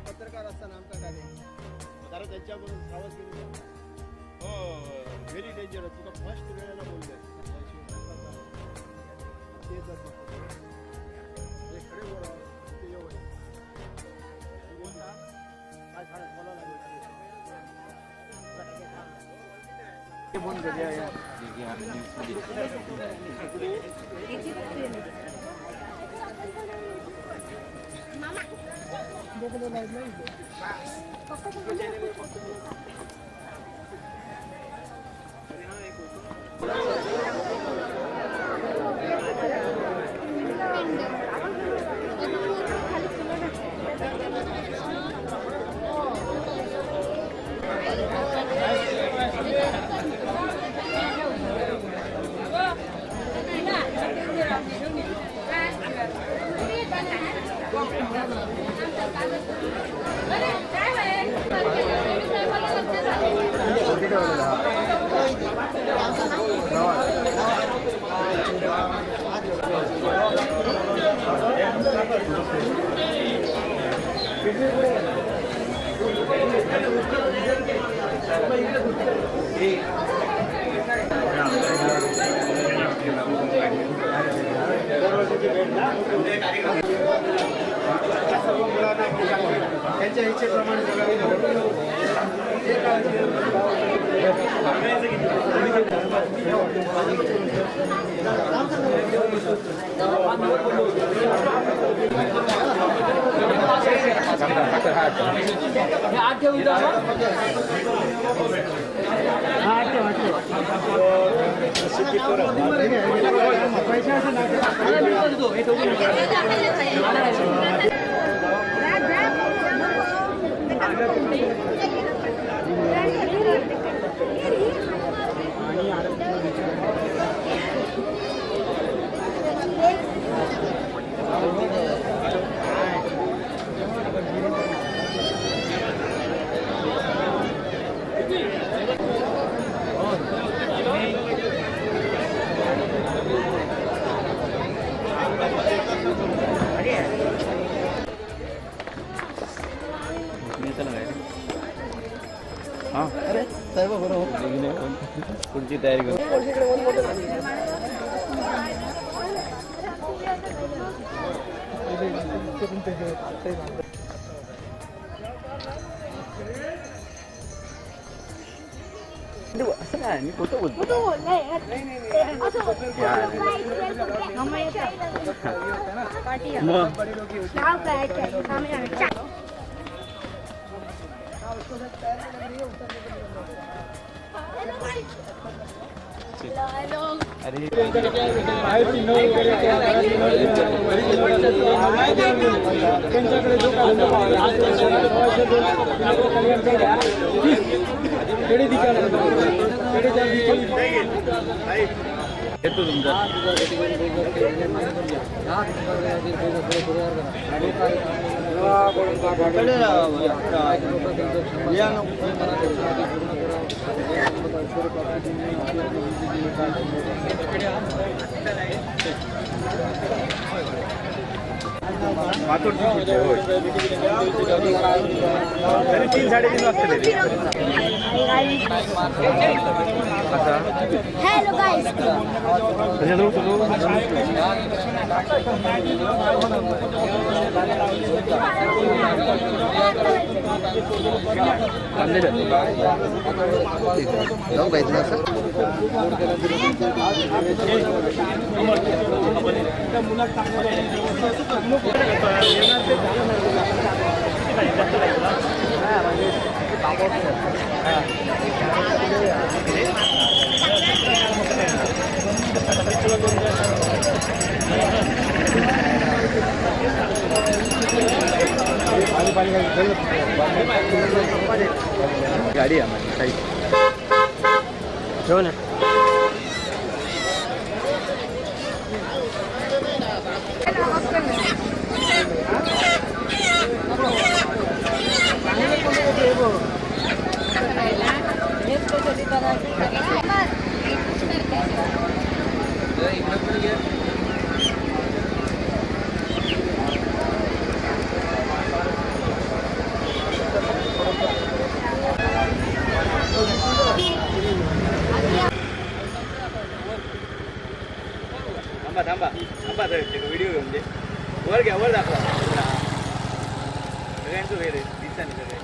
पत्रकार असताना आमचा काय कारण त्यांच्याबरोबर सावध केली हो व्हेरी डेंजरस तुका फर्स्ट वेळेला बोलले ते जर खडे बोला ते येऊ काय झालं बोला लागेल फोन करूया या देखो लाइव नहीं पापा को त्यांच्या इच्छेप्रमाणे अरे साहेब बरोबर पुढची तयारी करू. असं काय मी फोटो बोलतो. येतो तुमचा तरी 3-3:30 वाजता. Hello guys. गाडी आहे माझी ठेव ना. थांबा व्हिडिओ घेऊन दे. वर घ्या, वर दाखवा सगळ्यांचं वेळ दिसता नाही सगळे.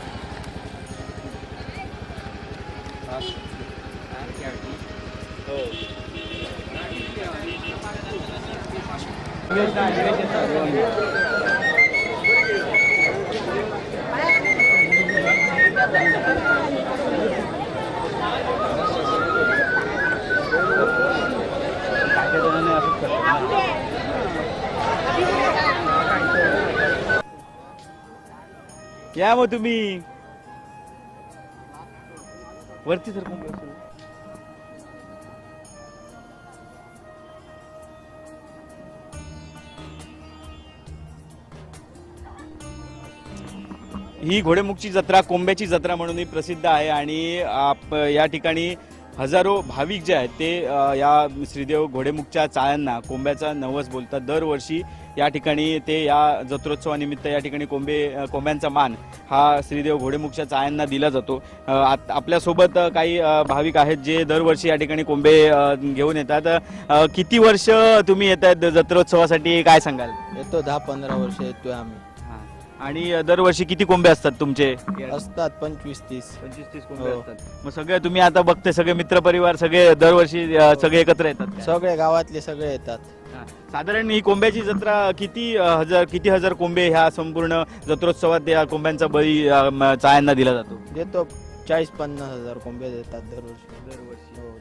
या मग तुम्ही वरती सर ही घोडेमुखची जत्रा कोंब्याची जत्रा म्हणूनही प्रसिद्ध आहे आणि या ठिकाणी हजारो भाविक जे आहेत ते या श्रीदेव घोडेमुखच्या चाळ्यांना कोंब्याचा नवस बोलतात. दरवर्षी या ठिकाणी ते या जत्रोत्सवानिमित्त या ठिकाणी कोंब्यांचा मान हा श्रीदेव घोडेमुखच्या चाळ्यांना दिला जातो. आपल्यासोबत काही भाविक आहेत जे दरवर्षी या ठिकाणी कोंबे घेऊन येतात. किती वर्ष तुम्ही येत आहेत जत्रोत्सवासाठी, काय सांगाल? येतो 10-15 वर्ष येतोय आम्ही. आणि दरवर्षी किती कोंबे असतात तुमचे? असतात 25-30 कोंबे असतात. मग सगळे तुम्ही आता बघते सगळे मित्र परिवार सगळे दरवर्षी सगळे एकत्र येतात? सगळे गावातले सगळे येतात. साधारण ही कोंब्याची जत्रा किती हजार कोंबे ह्या संपूर्ण जत्रोत्सवात या कोंब्यांचा बळी चाळ्यांना दिला जातो? देतो 40-50 हजार कोंबे देतात दरवर्षी.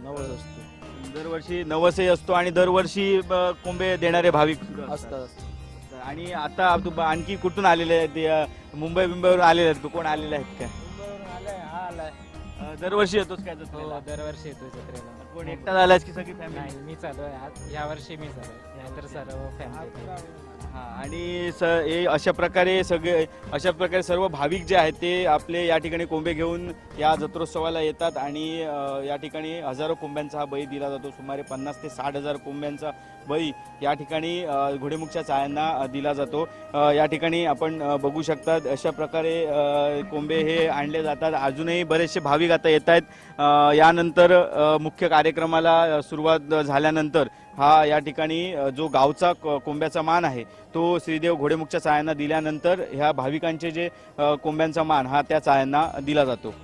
नवस असतो दरवर्षी, नवसही असतो आणि दरवर्षी कोंबे देणारे भाविक असतात. आणि आता आणखी कुठून आलेले आहेत? मुंबई मुंबईवरून आलेले आहेत? कोण आलेले आहेत काय? दरवर्षी येतोच काय जत्रेला? दरवर्षी येतो जत्रेला. कोण एकटा आलायस की सगळी फॅमिली? नाही, मी चालू आहे आज. या वर्षी मी चालू आहे, नाहीतर सर्व फॅमिली. हा, आणि हे अशा प्रकारे सर्व भाविक जे आहेत ते आपले या ठिकाणी कोंबे घेऊन या जत्रोत्सवाला येतात आणि या ठिकाणी हजारो कोंब्यांचा हा बळी दिला जातो. सुमारे 50 ते 60,000 कोंब्यांचा बळी या ठिकाणी घोडेमुखच्या चायांना दिला जातो. या ठिकाणी आपण बघू शकता अशा प्रकारे कोंबे हे आणले जातात. अजूनही बरेचसे भाविक आता येत आहेत. यानंतर मुख्य कार्यक्रमाला सुरुवात झाल्यानंतर हा या ठिकाणी जो गावचा कोंब्याचा मान आहे तो श्रीदेव घोडेमुखच्या चायांना दिल्यानंतर ह्या भाविकांचे जे कोंब्यांचा मान हा त्या चायांना दिला जातो.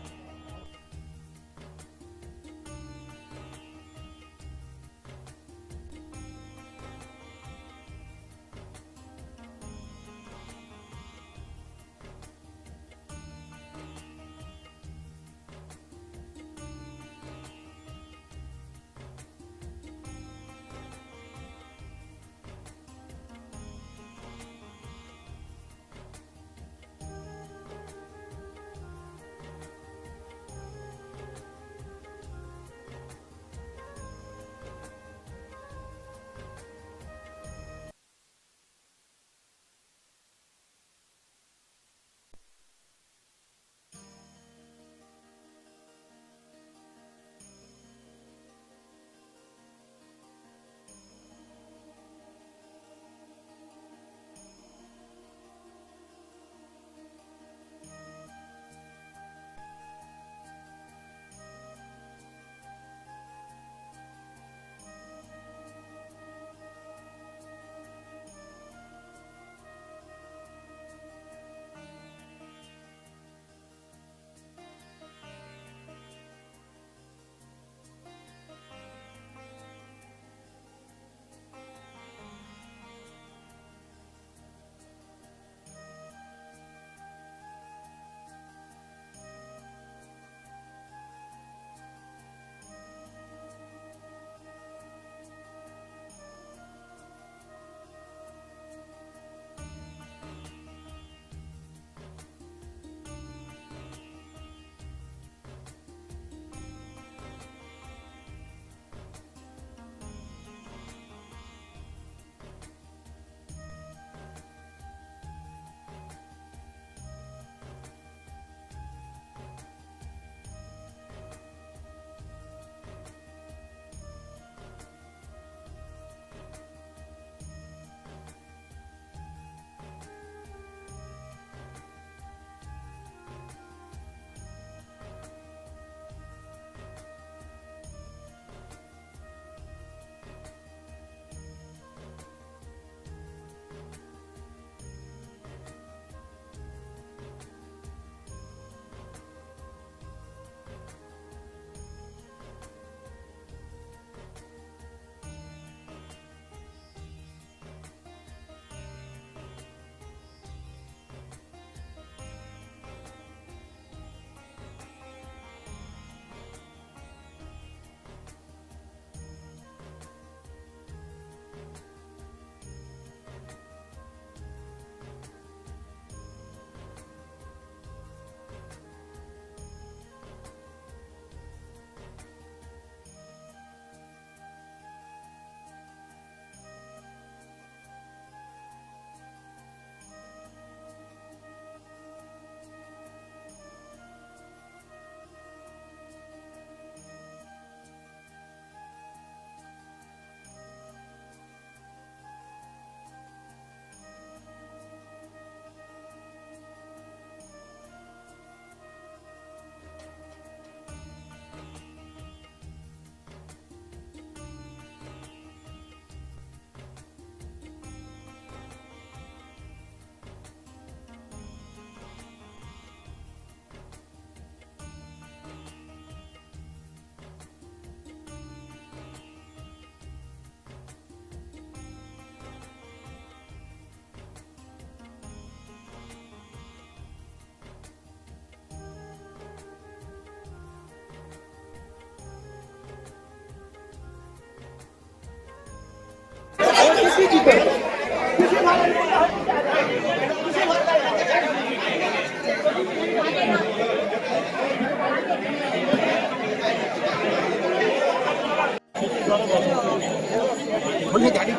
गाडी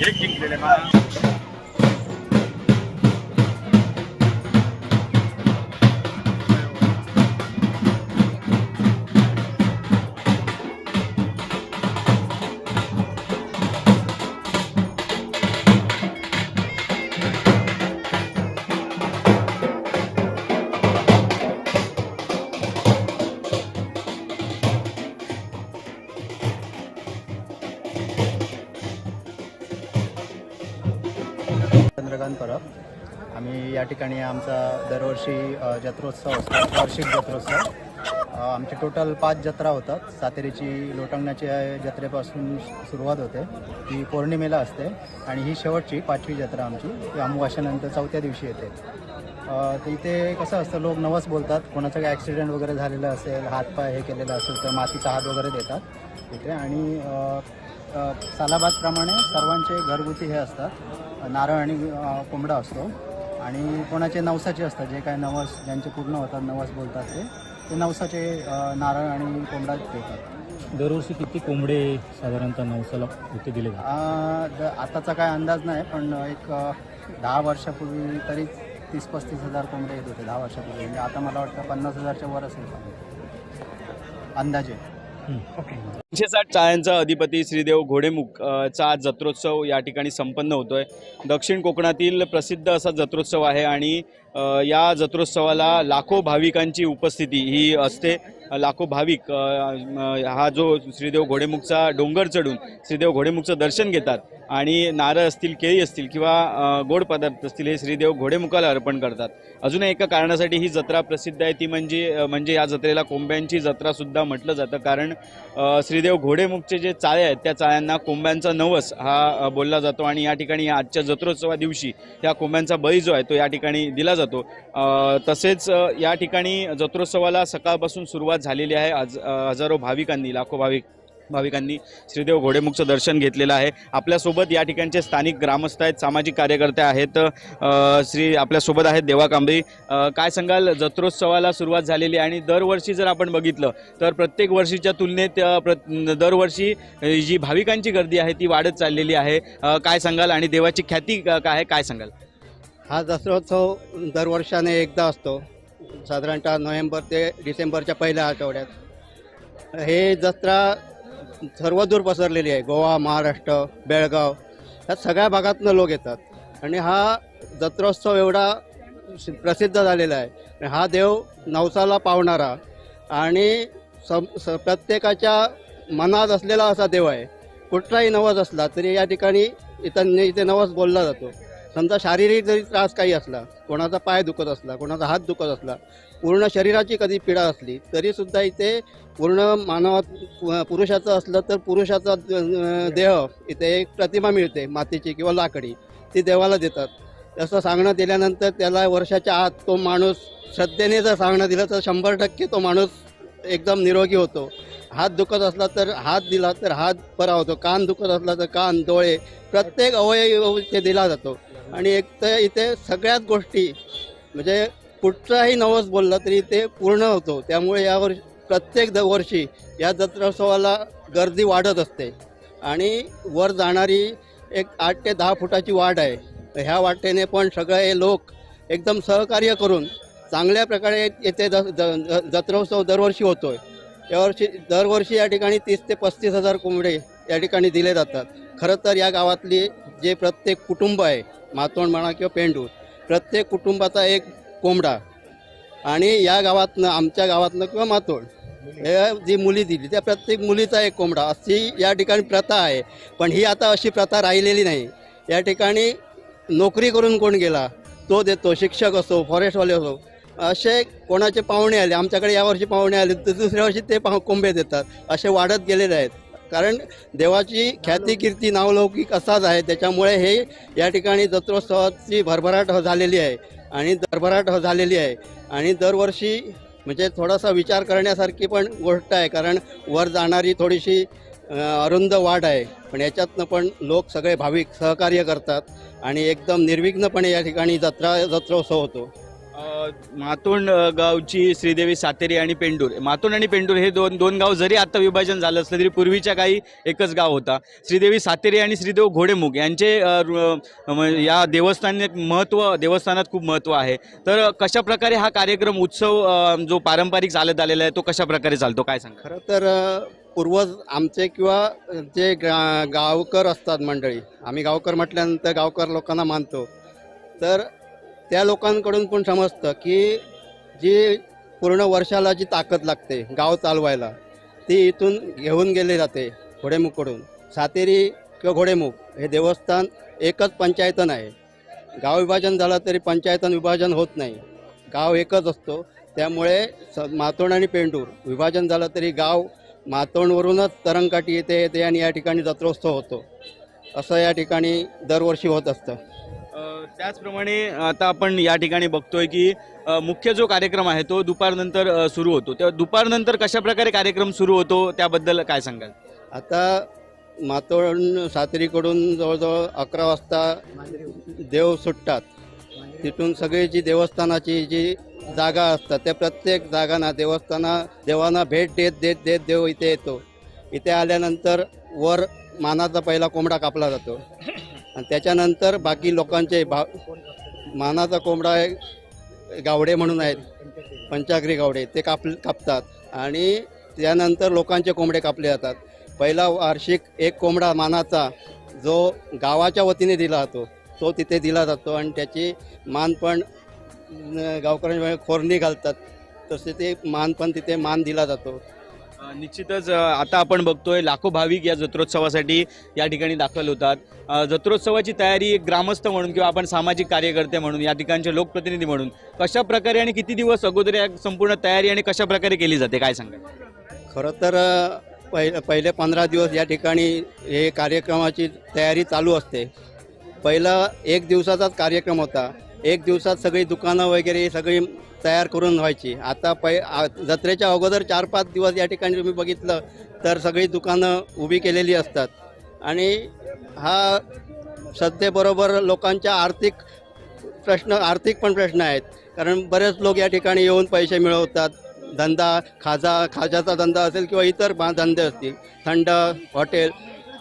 एक जिंकलेले बा चंद्रकांत परब. आम्ही या ठिकाणी आमचा दरवर्षी जत्रोत्सव असतो, वार्षिक जत्रोत्सव. आमचे टोटल 5 जत्रा होतात. सातेरीची लोटंगणाच्या जत्रेपासून सुरुवात होते, ती पौर्णिमेला असते आणि ही शेवटची 5वी जत्रा आमची, ती अमावास्येनंतर 4थ्या दिवशी येते. तर इथे कसं असतं, लोक नवस बोलतात. कोणाचा काही ॲक्सिडेंट वगैरे झालेला असेल, हातपाय हे केलेला असेल तर मातीचा हात वगैरे देतात इथे. आणि सालाबादप्रमाणे सर्वांचे घरगुती हे असतात, नारळ आणि कोंबडा असतो. आणि कोणाचे नवसाचे असतात, जे काय नवस ज्यांचे पूर्ण होतात, नवस बोलतात ते नवसाचे नारळ आणि कोंबडा देतात. दरवर्षी किती कोंबडे साधारणतः नवसाला इथे दिले जातात? आताचा काय अंदाज नाही, पण एक 10 वर्षापूर्वी तरी 30-35 हजार कोंबडे येत होते 10 वर्षापूर्वी. म्हणजे आता मला वाटतं 50,000च्या वर असेल अंदाजे. 360 चाळ्यांचा अधिपती श्रीदेव घोडेमुख चा जत्रोत्सव या ठिकाणी संपन्न होतोय. दक्षिण कोकणातील प्रसिद्ध असा जत्रोत्सव आहे आणि या जत्रोत्सवाला लाखो भाविकांची उपस्थिती ही असते. लाखो भाविक हा जो श्रीदेव घोडेमुखचा डोंगर चढून श्रीदेव घोडेमुखचं दर्शन घेतात आणि नारळ असतील, केळी असतील किंवा गोड पदार्थ असतील हे श्रीदेव घोडेमुखाला अर्पण करतात. अजून एका कारणासाठी ही जत्रा प्रसिद्ध आहे, ती म्हणजे या जत्रेला कोंब्यांची जत्रा सुद्धा म्हटलं जातं. कारण श्रीदेव घोडेमुखचे जे चाळे आहेत त्या चाळ्यांना कोंब्यांचा नवस हा बोलला जातो आणि या ठिकाणी आजच्या जत्रोत्सवा दिवशी त्या कोंब्यांचा बळी जो आहे तो या ठिकाणी दिला जातो. तसेच या ठिकाणी जत्रोत्सवाला सकाळपासून सुरुवात झालेली आहे. आज हजारो भाविकांनी, लाखो भाविकांनी श्रीदेव घोडेमुखचं दर्शन घेतलेलं आहे. आपल्यासोबत या ठिकाणचे स्थानिक ग्रामस्थ आहेत, सामाजिक कार्यकर्ते आहेत. आपल्यासोबत आहेत देवा कांबळे. काय सांगाल, जत्रोत्सवाला सुरुवात झालेली आहे आणि दरवर्षी जर आपण बघितलं तर प्रत्येक वर्षीच्या तुलनेत दरवर्षी जी भाविकांची गर्दी आहे ती वाढत चाललेली आहे. काय सांगाल आणि देवाची ख्याती काय आहे, काय सांगाल? हा दसरोत्सव दरवर्षाने एकदा असतो, साधारणतः नोव्हेंबर ते डिसेंबरच्या पहिल्या आठवड्यात. हे जत्रा सर्वदूर पसरलेली आहे. गोवा, महाराष्ट्र, बेळगाव ह्या सगळ्या भागातनं लोक येतात आणि हा जत्रोत्सव एवढा प्रसिद्ध झालेला आहे. हा देव नवसाला पावणारा आणि प्रत्येकाच्या मनात असलेला असा देव आहे. कुठलाही नवस असला तरी या ठिकाणी इथे नवस बोलला जातो. समजा शारीरिक जरी त्रास काही असला, कोणाचा पाय दुखत असला, कोणाचा हात दुखत असला, पूर्ण शरीराची कधी पीडा असली तरीसुद्धा इथे पूर्ण मानवात पुरुषाचं असलं तर पुरुषाचा देह इथे एक प्रतिमा मिळते मातीची किंवा लाकडी, ती देवाला देतात. तसं सांगणं दिल्यानंतर त्याला वर्षाच्या आत तो माणूस श्रद्धेने जर सांगणं दिलं तर 100% तो माणूस एकदम निरोगी होतो. हात दुखत असला तर हात दिला तर हात बरा होतो, कान दुखत असला तर कान, डोळे, प्रत्येक अवयव इथे दिला जातो. आणि एक तर इथे सगळ्याच गोष्टी म्हणजे कुठचाही नवस बोलला तरी ते पूर्ण होतो. त्यामुळे यावर्षी प्रत्येक वर्षी या जत्रोत्सवाला गर्दी वाढत असते आणि वर जाणारी एक 8 ते 10 फुटाची वाट आहे. ह्या वाटेने पण सगळे लोक एकदम सहकार्य करून चांगल्या प्रकारे येथे जत्रोत्सव दरवर्षी होतोय. दरवर्षी या ठिकाणी 30 ते 35 हजार कोंबडे या ठिकाणी दिले जातात. खरं तर या गावातली जे प्रत्येक कुटुंब आहे, मातोंड म्हणा किंवा पेंडूर, प्रत्येक कुटुंबाचा एक कोंबडा आणि या गावातनं, आमच्या गावातनं किंवा मातोंड जी मुली दिली त्या प्रत्येक मुलीचा एक कोंबडा, अशी या ठिकाणी प्रथा आहे. पण ही आता अशी प्रथा राहिलेली नाही. या ठिकाणी नोकरी करून कोण गेला तो देतो, शिक्षक असो, फॉरेस्टवाले असो, असे कोणाचे पाहुणे आले, आमच्याकडे यावर्षी पाहुणे आले तर दुसऱ्या वर्षी ते कोंबे देतात. असे वाढत गेलेले आहेत. कारण देवाची ख्याती, कीर्ती, नावलौकिक असाच आहे. त्याच्यामुळे हे या ठिकाणी जत्रोत्सवाची भरभराट झालेली आहे आणि दरवर्षी म्हणजे थोडासा विचार करण्यासारखी पण गोष्ट आहे. कारण वर जाणारी थोडीशी अरुंद वाढ आहे, पण याच्यातनं पण लोक सगळे भाविक सहकार्य करतात आणि एकदम निर्विघ्नपणे या ठिकाणी जत्रोत्सव होतो. मातोंड गावची श्रीदेवी सातेरी आणि पेंडूर, मातोंड आणि पेंडूर हे दोन गाव जरी आता विभाजन झालं असलं तरी पूर्वीच्या काही एकच गाव होता. श्रीदेवी सातेरी आणि श्रीदेव घोडेमुख यांचे या देवस्थानात खूप महत्त्व आहे. तर कशा प्रकारे हा कार्यक्रम उत्सव जो पारंपरिक चालत आलेला आहे तो कशा प्रकारे चालतो, काय सांगा? खरं तर पूर्वज आमचे किंवा जे गावकर असतात मंडळी, आम्ही गावकर म्हटल्यानंतर गावकर लोकांना मानतो, तर त्या लोकांकडून पण समजतं की जी पूर्ण वर्षाला जी ताकद लागते गाव चालवायला ती इथून घेऊन गेली जाते घोडेमुखकडून. सातेरी किंवा घोडेमुख हे देवस्थान एकच पंचायतन आहे. गाव विभाजन झालं तरी पंचायतन विभाजन होत नाही, गाव एकच असतो. त्यामुळे मातोंड आणि पेंडूर विभाजन झालं तरी गाव मातोंडवरूनच तरंगकाठी येते आणि या ठिकाणी जत्रोत्सव होतो. असं या ठिकाणी दरवर्षी होत असतं. त्याचप्रमाणे आता आपण या ठिकाणी बघतोय की मुख्य जो कार्यक्रम आहे तो दुपारनंतर सुरू होतो. तेव्हा दुपारनंतर कशा प्रकारे कार्यक्रम सुरू होतो त्याबद्दल काय सांगाल? आता मातोंड सातेरीकडून जवळजवळ 11 वाजता देव सुटतात. तिथून सगळी जी देवस्थानाची जी जागा असतात त्या प्रत्येक जागांना देवांना भेट देत देव इथे येतो. इथे आल्यानंतर वर मानाचा पहिला कोंबडा कापला जातो आणि त्याच्यानंतर बाकी लोकांचे मानाचा कोंबडा गावडे म्हणून आहेत, पंचाग्री गावडे, ते कापतात आणि त्यानंतर लोकांचे कोंबडे कापले जातात. पहिला वार्षिक एक कोंबडा मानाचा जो गावाच्या वतीने दिला जातो तो तिथे दिला जातो आणि त्याची मान पण गावकऱ्यांच्या खोरणी घालतात, तसे ते मान पण तिथे मान दिला जातो. निश्चितच आता आपण बघतोय लाखो भाविक या जत्रोत्सवासाठी या ठिकाणी दाखल होतात. जत्रोत्सवाची तयारी एक ग्रामस्थ म्हणून किंवा आपण सामाजिक कार्यकर्ते म्हणून या ठिकाणचे लोकप्रतिनिधी म्हणून कशा प्रकारे आणि किती दिवस अगोदर या संपूर्ण तयारी आणि कशा प्रकारे केली जाते, काय सांगा? खरं तर पहिले 15 दिवस या ठिकाणी हे कार्यक्रमाची तयारी चालू असते. पहिला 1 दिवसाचाच कार्यक्रम होता. 1 दिवसात सगळी दुकानं वगैरे सगळी तयार करून व्हायची. आता जत्रेच्या अगोदर 4-5 दिवस या ठिकाणी तुम्ही बघितलं तर सगळी दुकानं उभी केलेली असतात आणि हा सध्याबरोबर लोकांच्या आर्थिक पण प्रश्न आहेत. कारण बरेच लोक या ठिकाणी येऊन पैसे मिळवतात. धंदा खाजाचा धंदा असेल किंवा इतर धंदे असतील, थंड हॉटेल,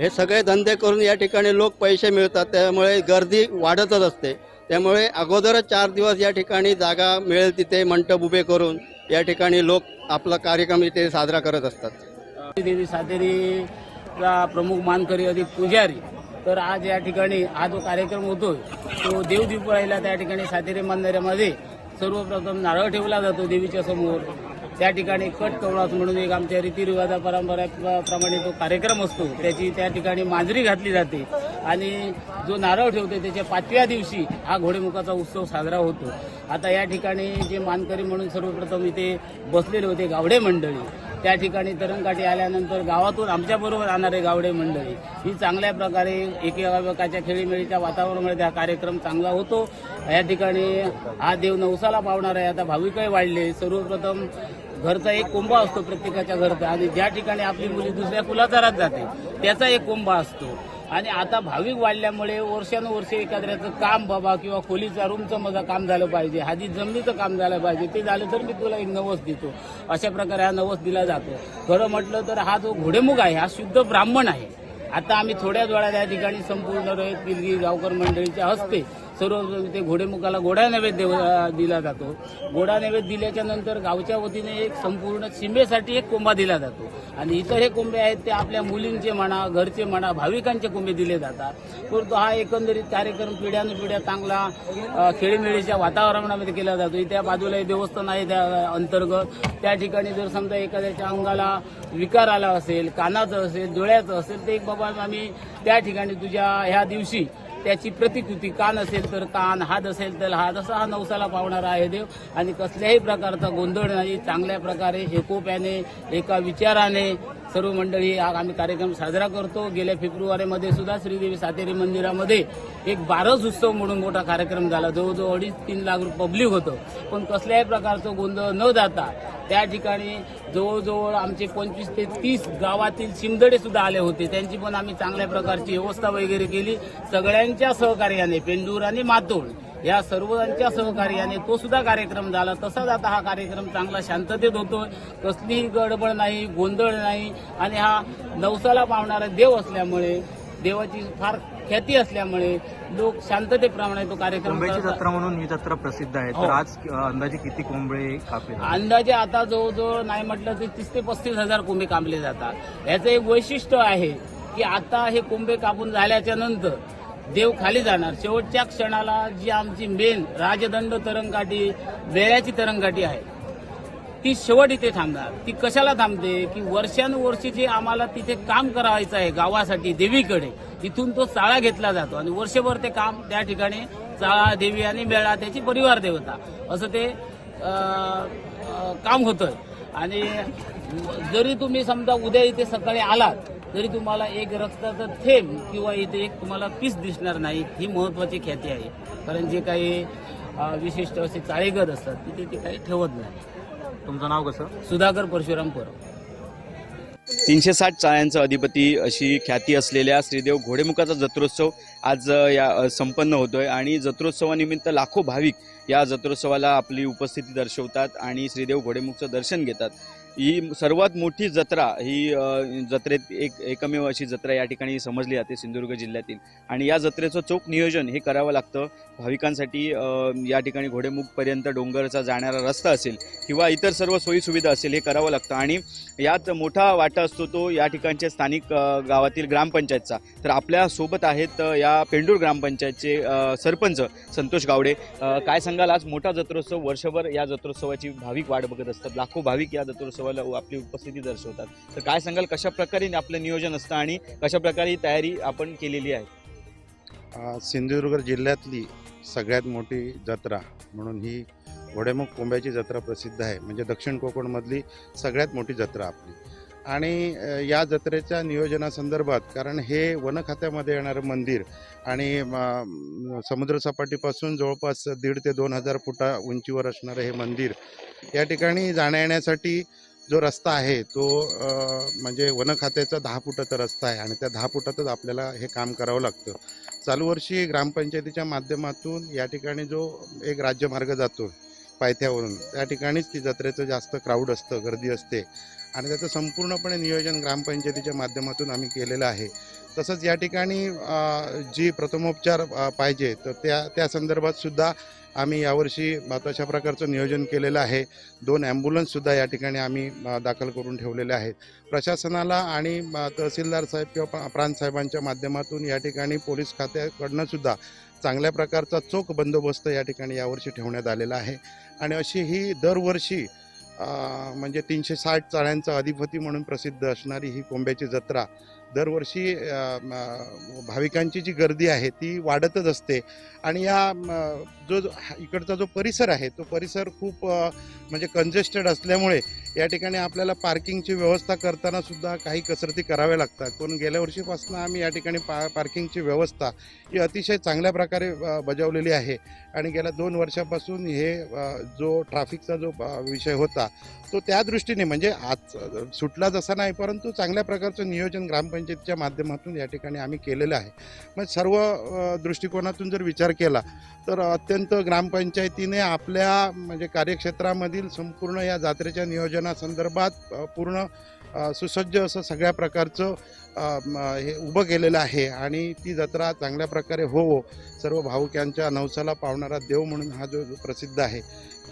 हे सगळे धंदे करून या ठिकाणी लोक पैसे मिळतात. त्यामुळे गर्दी वाढतच असते. त्यामुळे अगोदरच 4 दिवस या ठिकाणी जागा मिळेल तिथे मंडप उभे करून या ठिकाणी लोक आपला कार्यक्रम इथे साजरा करत असतात. देवी सातेरीचा प्रमुख मानकरी अधिक पुजारी. तर आज या ठिकाणी हा जो कार्यक्रम होतोय तो देवदीपावलीला त्या ठिकाणी सातेरी मंदिरामध्ये सर्वप्रथम नारळ ठेवला जातो देवीच्या समोर. त्या ठिकाणी कट कवळास म्हणून एक आमच्या रीतिरिवाजा परंपरेप्रमाणे तो कार्यक्रम असतो. त्याची त्या ठिकाणी मांजरी घातली जाते आणि जो नारळ ठेवतो त्याच्या 5व्या दिवशी हा घोडेमुखाचा उत्सव साजरा होतो. आता या ठिकाणी जे मानकरी म्हणून सर्वप्रथम इथे बसलेले होते गावडे मंडळी, त्या ठिकाणी तरंगकाठी आल्यानंतर गावातून आमच्याबरोबर आणणारे गावडे मंडळी ही चांगल्या प्रकारे एकेकाच्या खेळीमेळीच्या वातावरणामध्ये हा कार्यक्रम चांगला होतो. या ठिकाणी हा देव नवसाला पावणार आहे. आता भाविकही वाढले. सर्वप्रथम घरचा एक कोंबा असतो प्रत्येकाच्या घरचा आणि ज्या ठिकाणी आपली मुली दुसऱ्या कुलाचारात जाते त्याचा एक कोंबा असतो. आणि आता भाविक वाढल्यामुळे वर्षानुवर्षे एखाद्याचं काम बाबा किंवा खोलीचा रूमचं माझं काम झालं पाहिजे, हाजी जमिनीचं काम झालं पाहिजे, ते झालं तर मी तुला एक नवस देतो. अशा प्रकारे हा नवस दिला जातो. खरं म्हटलं तर हा जो घोडेमुख आहे हा शुद्ध ब्राह्मण आहे. आता आम्ही थोड्याच वेळात या ठिकाणी संपूर्ण रयत पिलगी गावकर मंडळीच्या हस्ते सर्व ते घोडेमुखाला गोडा नैवेद्य दिला जातो. गोडा नैवेद्य दिल्याच्या नंतर गावच्या वतीने एक संपूर्ण शिंबेसाठी एक कोंबा दिला जातो आणि इतर हे कोंबे आहेत ते आपल्या मुलींचे म्हणा, घरचे म्हणा, भाविकांचे कोंबे दिले जातात. परंतु हा एकंदरीत कार्यक्रम पिढ्यानुपिढ्या चांगला खेळीमेळीच्या वातावरणामध्ये केला जातो. इथे बाजूला हे देवस्थान आहे त्या अंतर्गत. त्या ठिकाणी जर समजा एखाद्याच्या अंगाला विकार आला असेल, कानाचं असेल, डोळ्याचं असेल, तर एक बाबा आम्ही त्या ठिकाणी तुझ्या ह्या दिवशी त्याची प्रतिकृती, कान असेल तर कान, हात असेल तर हात, असा हा नवसाला पावणारा आहे देव. आणि कसल्याही प्रकारचा गोंधळ नाही, चांगल्या प्रकारे एकोप्याने एका विचाराने सर्व मंडळी आम्ही कार्यक्रम साजरा करतो. गेल्या फेब्रुवारीमध्ये सुद्धा श्रीदेवी सातेरी मंदिरामध्ये एक बारस उत्सव म्हणून मोठा कार्यक्रम झाला. जवळजवळ 2.5-3 लाख पब्लिक होतं. पण कसल्याही प्रकारचं गोंधळ न जाता त्या ठिकाणी जवळजवळ आमचे 25 ते 30 गावातील शिमदडे सुद्धा आले होते. त्यांची पण आम्ही चांगल्या प्रकारची व्यवस्था वगैरे केली. सगळ्यांच्या सहकार्याने पेंडूर आणि मातोंड या सर्वांच्या सहकार्याने तो सुद्धा कार्यक्रम झाला. तसाच आता हा कार्यक्रम चांगला शांततेत होतोय, कसलीही गडबड नाही, गोंधळ नाही. आणि हा नवसाला पावणारा देव असल्यामुळे, देवाची फार ख्याती असल्यामुळे लोक शांततेप्रमाणे तो कार्यक्रम कोंबड्याची करतात. जत्रा म्हणून ही जत्रा प्रसिद्ध आहे. हो. तर आज अंदाजे किती कोंबडे कापले जातात? अंदाजे आता जवळजवळ नाही म्हटलं तर 30 ते 35 हजार कोंबे कापले जातात. याचं एक वैशिष्ट्य आहे की आता हे कोंबे कापून झाल्याच्या नंतर देव खाली जाणार. शेवटच्या क्षणाला जी आमची मेन राजदंड तरंगाटी, बेळ्याची तरंगाटी आहे, ती शेवट इथे थांबणार. ती कशाला थांबते की वर्षानुवर्षी जे आम्हाला तिथे काम करायचं आहे गावासाठी, देवीकडे, तिथून तो चाळा घेतला जातो आणि वर्षभर ते काम त्या ठिकाणी चाळा, देवी आणि मेळा, त्याची परिवार देवता असं ते काम होतं. आणि जरी तुम्ही समजा उद्या इथे सकाळी आलात तरी तुम्हाला एक रक्ताचं थेंब किंवा इथे एक तुम्हाला पीस दिसणार नाही. ही महत्वाची ख्याती आहे. कारण जे काही विशिष्ट असे चाळेगत असतात तिथे ते काही ठेवत नाही. तुमचं नाव कसं? सुधाकर परशुराम परब. 360 चाळ्यांचा अधिपती अशी ख्याती असलेल्या श्रीदेव घोडेमुखाचा जत्रोत्सव आज संपन्न होतोय आणि जत्रोत्सवानिमित्त लाखो भाविक या जत्रोत्सवाला आपली उपस्थिती दर्शवतात आणि श्रीदेव घोडेमुखचं दर्शन घेतात. ही सर्वात मोठी जत्रा, ही जत्रेत एकमेव अशी जत्रा या ठिकाणी समजली जाते सिंधुदुर्ग जिल्ह्यातील. आणि या जत्रेचं चोख नियोजन हे करावं लागतं भाविकांसाठी. या ठिकाणी घोडेमुखपर्यंत डोंगरचा जाणारा रस्ता असेल किंवा इतर सर्व सोयीसुविधा असेल, हे करावं लागतं. आणि यात मोठा वाटा असतो तो या ठिकाणच्या स्थानिक गावातील ग्रामपंचायतचा. तर आपल्या सोबत आहेत या पेंडूर ग्रामपंचायतचे सरपंच संतोष गावडे. काय सांगाल, आज मोठा जत्रोत्सव, वर्षभर या जत्रोत्सवाची भाविक वाट बघत असतात, लाखो भाविक या जत्रोत्सवाला आपली उपस्थिती दर्शवतात. तर काय सांगाल, कशा प्रकारे आपलं नियोजन असतं आणि कशा प्रकारे तयारी आपण केलेली आहे? सिंधुदुर्ग जिल्ह्यातली सगळ्यात मोठी जत्रा म्हणून ही घोडेमुख कोंब्याची जत्रा प्रसिद्ध आहे. म्हणजे दक्षिण कोकणमधली सगळ्यात मोठी जत्रा आपली. आणि या जत्रेच्या नियोजनासंदर्भात, कारण हे वन खात्यामध्ये येणारं मंदिर आणि समुद्रसपाटीपासून जवळपास 1,500 ते 2,000 फुटा उंचीवर असणारं हे मंदिर, या ठिकाणी जाण्या येण्यासाठी जो रस्ता आहे तो म्हणजे वन खात्याचा 10 फुटाचा रस्ता आहे आणि त्या 10 फुटातच आपल्याला हे काम करावं लागतं. चालू वर्षी ग्रामपंचायतीच्या माध्यमातून या ठिकाणी जो एक राज्यमार्ग जातो पायथ्यावरून, त्या ठिकाणीच ती जत्रेचं जास्त क्राऊड असतं, गर्दी असते आणि त्याचं संपूर्णपणे नियोजन ग्रामपंचायतीच्या माध्यमातून आम्ही केलेलं आहे. तसंच या ठिकाणी जी प्रथमोपचार पाहिजे तर त्या संदर्भात सुद्धा आम्ही यावर्षी तशा प्रकारचं नियोजन केलेलं आहे. 2 ॲम्ब्युलन्ससुद्धा या ठिकाणी आम्ही दाखल करून ठेवलेले आहेत. प्रशासनाला आणि तहसीलदार साहेब किंवा प्रांत साहेबांच्या माध्यमातून या ठिकाणी पोलीस खात्याकडनं सुद्धा चांगल्या प्रकारचा चोख बंदोबस्त या ठिकाणी यावर्षी ठेवण्यात आलेला आहे. आणि अशी ही दरवर्षी म्हणजे 360 चाळ्यांचा अधिपती म्हणून प्रसिद्ध असणारी ही कोंब्याची जत्रा दरवर्षी भाविकांची जी गर्दी आहे ती वाढतच असते. आणि या जो इकडचा जो परिसर आहे तो परिसर खूप म्हणजे कंजेस्टेड असल्यामुळे या ठिकाणी आपल्याला पार्किंगची व्यवस्था करताना सुद्धा काही कसरती कराव्या लागतात. पण गेल्या वर्षीपासून आम्ही या ठिकाणी पार्किंगची व्यवस्था ही अतिशय चांगल्या प्रकारे बजावलेली आहे. आणि गेल्या 2 वर्षापासून हे जो ट्रॅफिकचा जो विषय होता तो त्या दृष्टीने म्हणजे आज सुटला जसा नाही, परंतु चांगल्या प्रकारचं नियोजन ग्रामपंचायतीच्या माध्यमातून या ठिकाणी आम्ही केलेलं आहे. मग सर्व दृष्टिकोनातून जर विचार केला तर अत्यंत ग्रामपंचायतीने आपल्या म्हणजे कार्यक्षेत्रामधील संपूर्ण या जत्रेच्या नियोजनासंदर्भात पूर्ण सुसज्ज असं सगळ्या प्रकारचं हे उभं केलेलं आहे. आणि ती जत्रा चांगल्या प्रकारे सर्व भाविकांच्या नवसाला पावणारा देव म्हणून हा जो प्रसिद्ध आहे,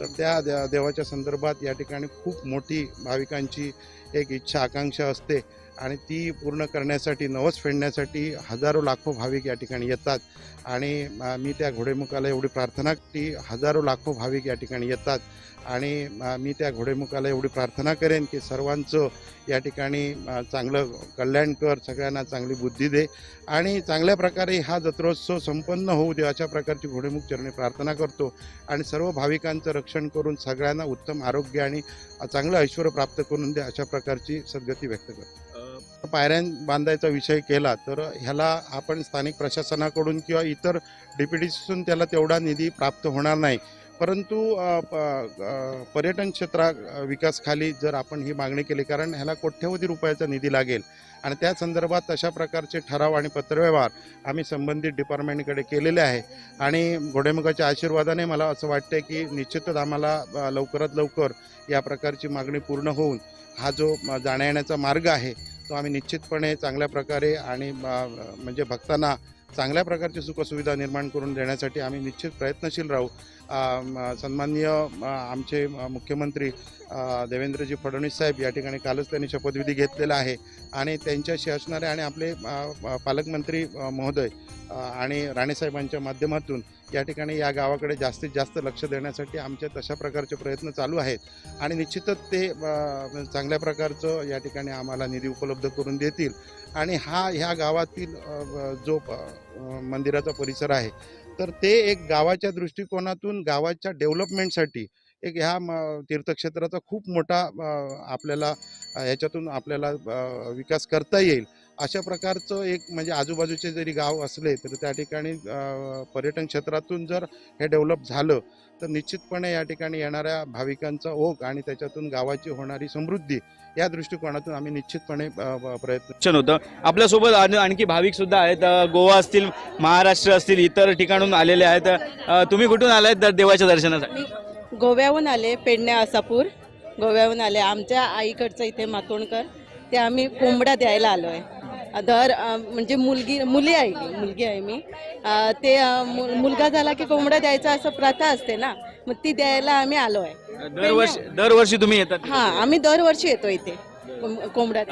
तर त्या देवाच्या संदर्भात या ठिकाणी खूप मोठी भाविकांची एक इच्छा आकांक्षा असते आणि ती पूर्ण करण्यासाठी, नवस फेडण्यासाठी हजारो लाखो भाविक या ठिकाणी येतात. आणि मी त्या घोडेमुखाला एवढी प्रार्थना की हजारो लाखो भाविक या ठिकाणी येतात आणि मी त्या घोडेमुखाला एवढी प्रार्थना करेन की सर्वांचं या ठिकाणी चांगलं कल्याण कर, सगळ्यांना चांगली बुद्धी दे आणि चांगल्या प्रकारे हा जत्रोत्सव संपन्न होऊ दे, अशा प्रकारची घोडेमुख चरणी प्रार्थना करतो. आणि सर्व भाविकांचं रक्षण करून सगळ्यांना उत्तम आरोग्य आणि चांगलं ऐश्वर प्राप्त करून दे, अशा प्रकारची सद्गती व्यक्त करतो. पायऱ्या बांधायचा विषय केला तर ह्याला आपण स्थानिक प्रशासनाकडून किंवा इतर DPDCतून त्याला तेवढा निधी प्राप्त होणार नाही. परंतु पर्यटन क्षेत्रा विकासखाली जर आपण ही मागणी केली, कारण ह्याला कोट्यवधी रुपयाचा निधी लागेल आणि त्या संदर्भात तशा प्रकारचे ठराव आणि पत्रव्यवहार आम्ही संबंधित डिपार्टमेंटकडे केलेले आहे आणि घोडेमुखाच्या आशीर्वादाने मला असं वाटतं की निश्चितच आम्हाला लवकरात लवकर या प्रकारची मागणी पूर्ण होऊन हा जो जाण्या येण्याचा मार्ग आहे तो आम्ही निश्चितपणे चांगल्या प्रकारे आणि म्हणजे भक्तांना चांगल्या प्रकारची सुखसुविधा निर्माण करून देण्यासाठी आम्ही निश्चित प्रयत्नशील राहू. सन्माननीय आमचे मुख्यमंत्री देवेंद्रजी फडणवीस साहेब या ठिकाणी कालच त्यांनी शपथविधी घेतलेला आहे आणि त्यांच्याशी असणारे आणि आपले पालकमंत्री महोदय आणि राणेसाहेबांच्या माध्यमातून या ठिकाणी या गावाकडे जास्तीत जास्त लक्ष देण्यासाठी आमचे तशा प्रकारचे प्रयत्न चालू आहेत आणि निश्चितच ते चांगल्या प्रकारचं या ठिकाणी आम्हाला निधी उपलब्ध करून देतील आणि ह्या गावातील जो मंदिराचा परिसर आहे तर ते एक गावाच्या दृष्टिकोनातून गावाच्या डेव्हलपमेंटसाठी एक ह्या तीर्थक्षेत्राचा खूप मोठा आपल्याला ह्याच्यातून आपल्याला विकास करता येईल अशा प्रकारचं एक म्हणजे आजूबाजूचे जरी गाव असले तर त्या ठिकाणी पर्यटन क्षेत्रातून जर हे डेव्हलप झालं तर निश्चितपणे या ठिकाणी येणाऱ्या भाविकांचा ओघ आणि त्याच्यातून गावाची होणारी समृद्धी या दृष्टिकोनातून आम्ही निश्चितपणे प्रयत्न होतं. आपल्यासोबत आणखी भाविक सुद्धा आहेत. गोवा असतील, महाराष्ट्र असतील, इतर ठिकाणून आलेले आहेत. तुम्ही कुठून आलात देवाच्या दर्शनासाठी? गोव्याहून आले, पेडणे आसापूर गोव्याहून आले. आमच्या आईकडचं इथे मातोंडकर ते आम्ही कोंबडा द्यायला आलो आहे. म्हणजे मुलगी आहे मी ते मुलगा झाला की कोंबडा द्यायचा असं प्रथा असते ना, मग ती द्यायला आम्ही आलो आहे. दरवर्षी तुम्ही येतात? हा, आम्ही दरवर्षी येतो इथे कोंबडा.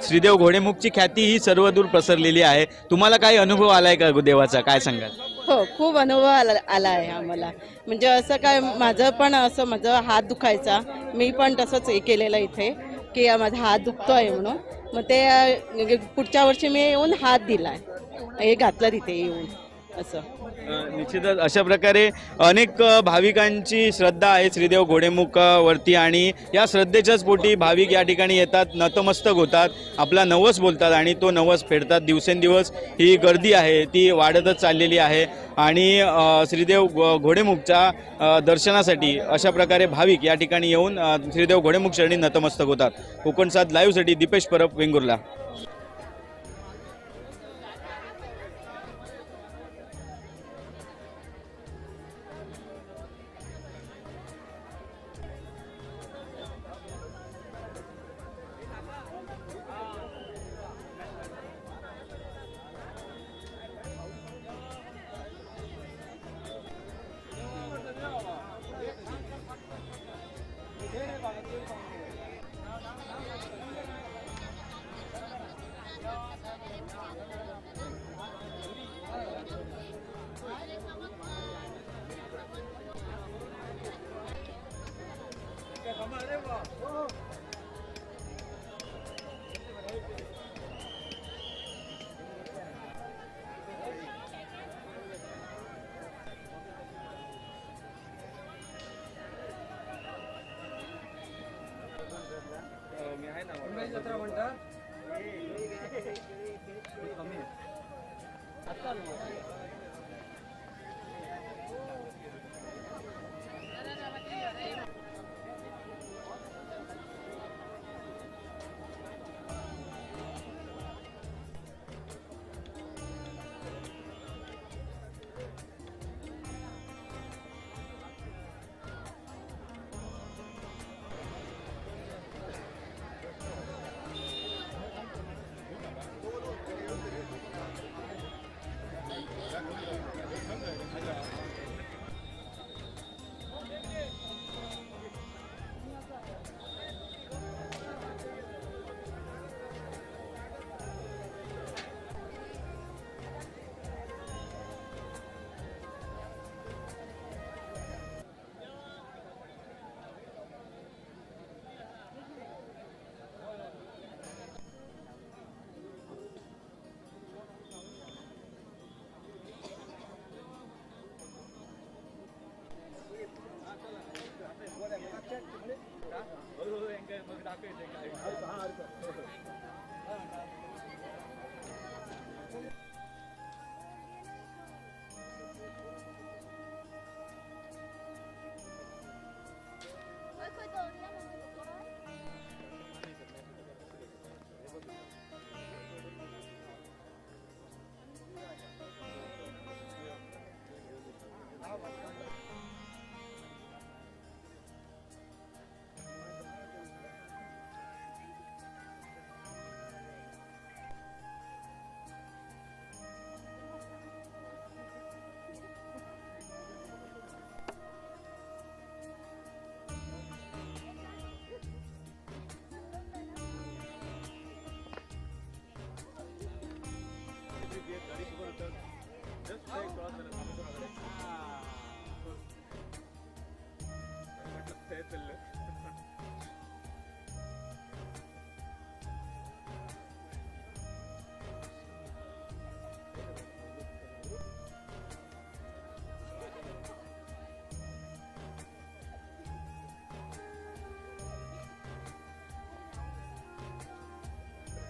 श्रीदेव घोडेमुखची ख्याती ही सर्वदूर पसरलेली आहे. तुम्हाला काही अनुभव आलाय का देवाचा, काय सांगाल? हो, खूप अनुभव आला आहे आम्हाला. म्हणजे असं काय माझा हात दुखायचा, मी पण तसंच हे केलेलं इथे की माझा हात दुखतोय म्हणून, मग ते पुढच्या वर्षी मी येऊन हात दिलाय, हे घातलं तिथे येऊन असं. निश्चितच अशा प्रकारे अनेक भाविकांची श्रद्धा आहे श्रीदेव घोडेमुखावरती आणि या श्रद्धेच्याच पोटी भाविक या ठिकाणी येतात, नतमस्तक होतात, आपला नवस बोलतात आणि तो नवस फेडतात. दिवसेंदिवस ही गर्दी आहे ती वाढतच चाललेली आहे आणि श्रीदेव घोडेमुखच्या दर्शनासाठी अशा प्रकारे भाविक या ठिकाणी येऊन श्रीदेव घोडेमुख चरणी नतमस्तक होतात. कोकण 7 लाईव्हसाठी दीपेश परब, वेंगुर्ला.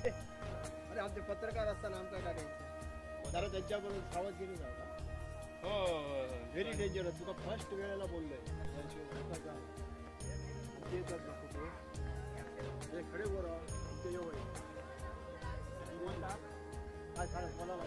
अरे आमचे पत्रकार असताना आमका काय द्यायचं जरा त्यांच्याबरोबर सावधगिरी घ्यावा. हो व्हेरी डेंजरस. तुका फर्स्ट वेळेला बोललोय खडे बोला ते येऊ काय सांग बोलायला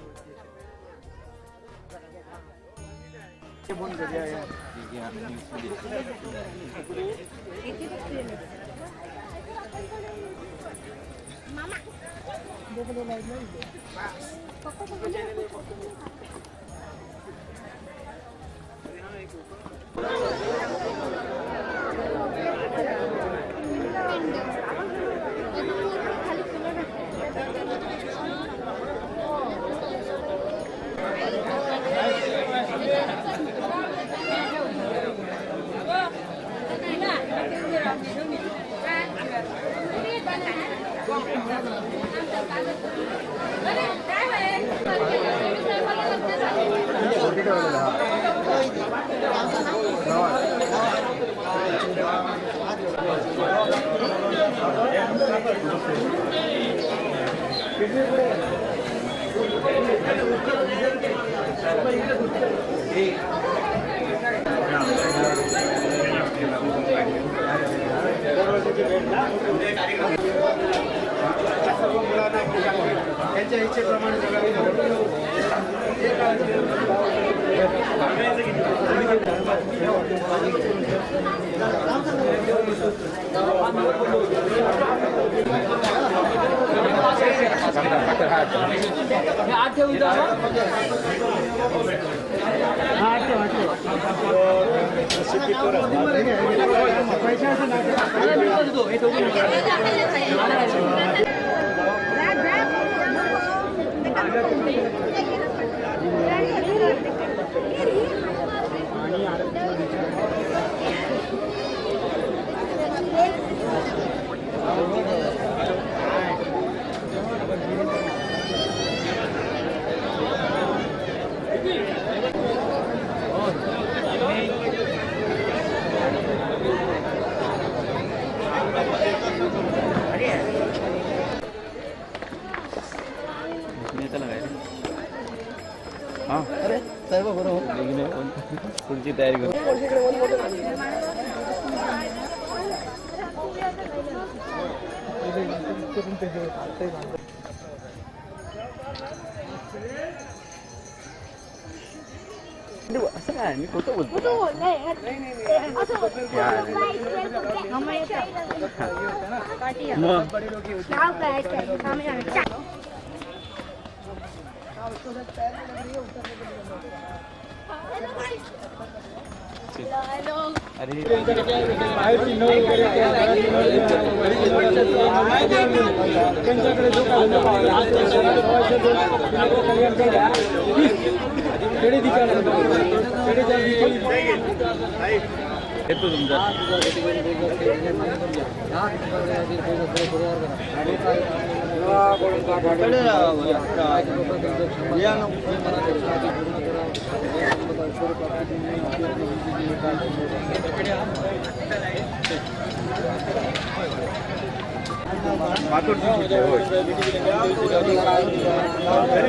त्यांच्या इच्छेप्रमाणे पुढची तयारी करू. असं काय मी खोटं बोलतो.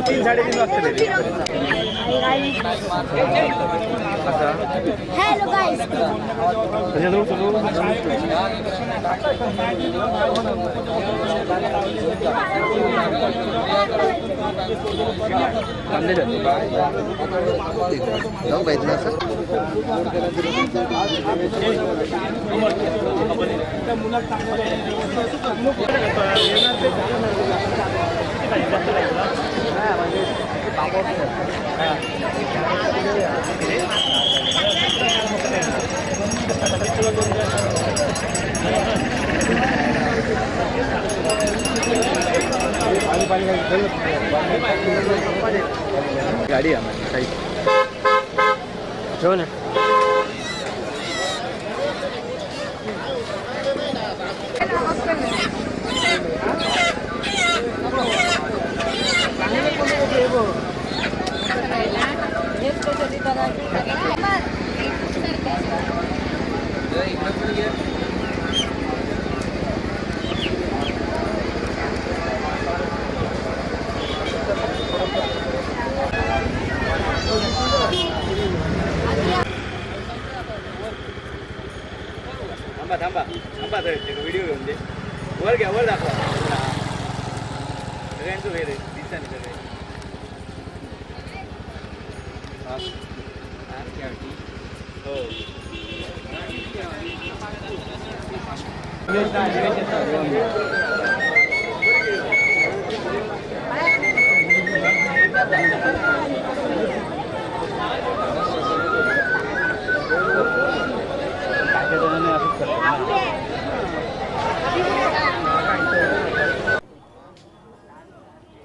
तीन 3:30 गाडी आहे ठेव ना. वर घ्या, वर दाखवा. सगळ्यांचं वेळ आहे, दिसतं सगळे. हो.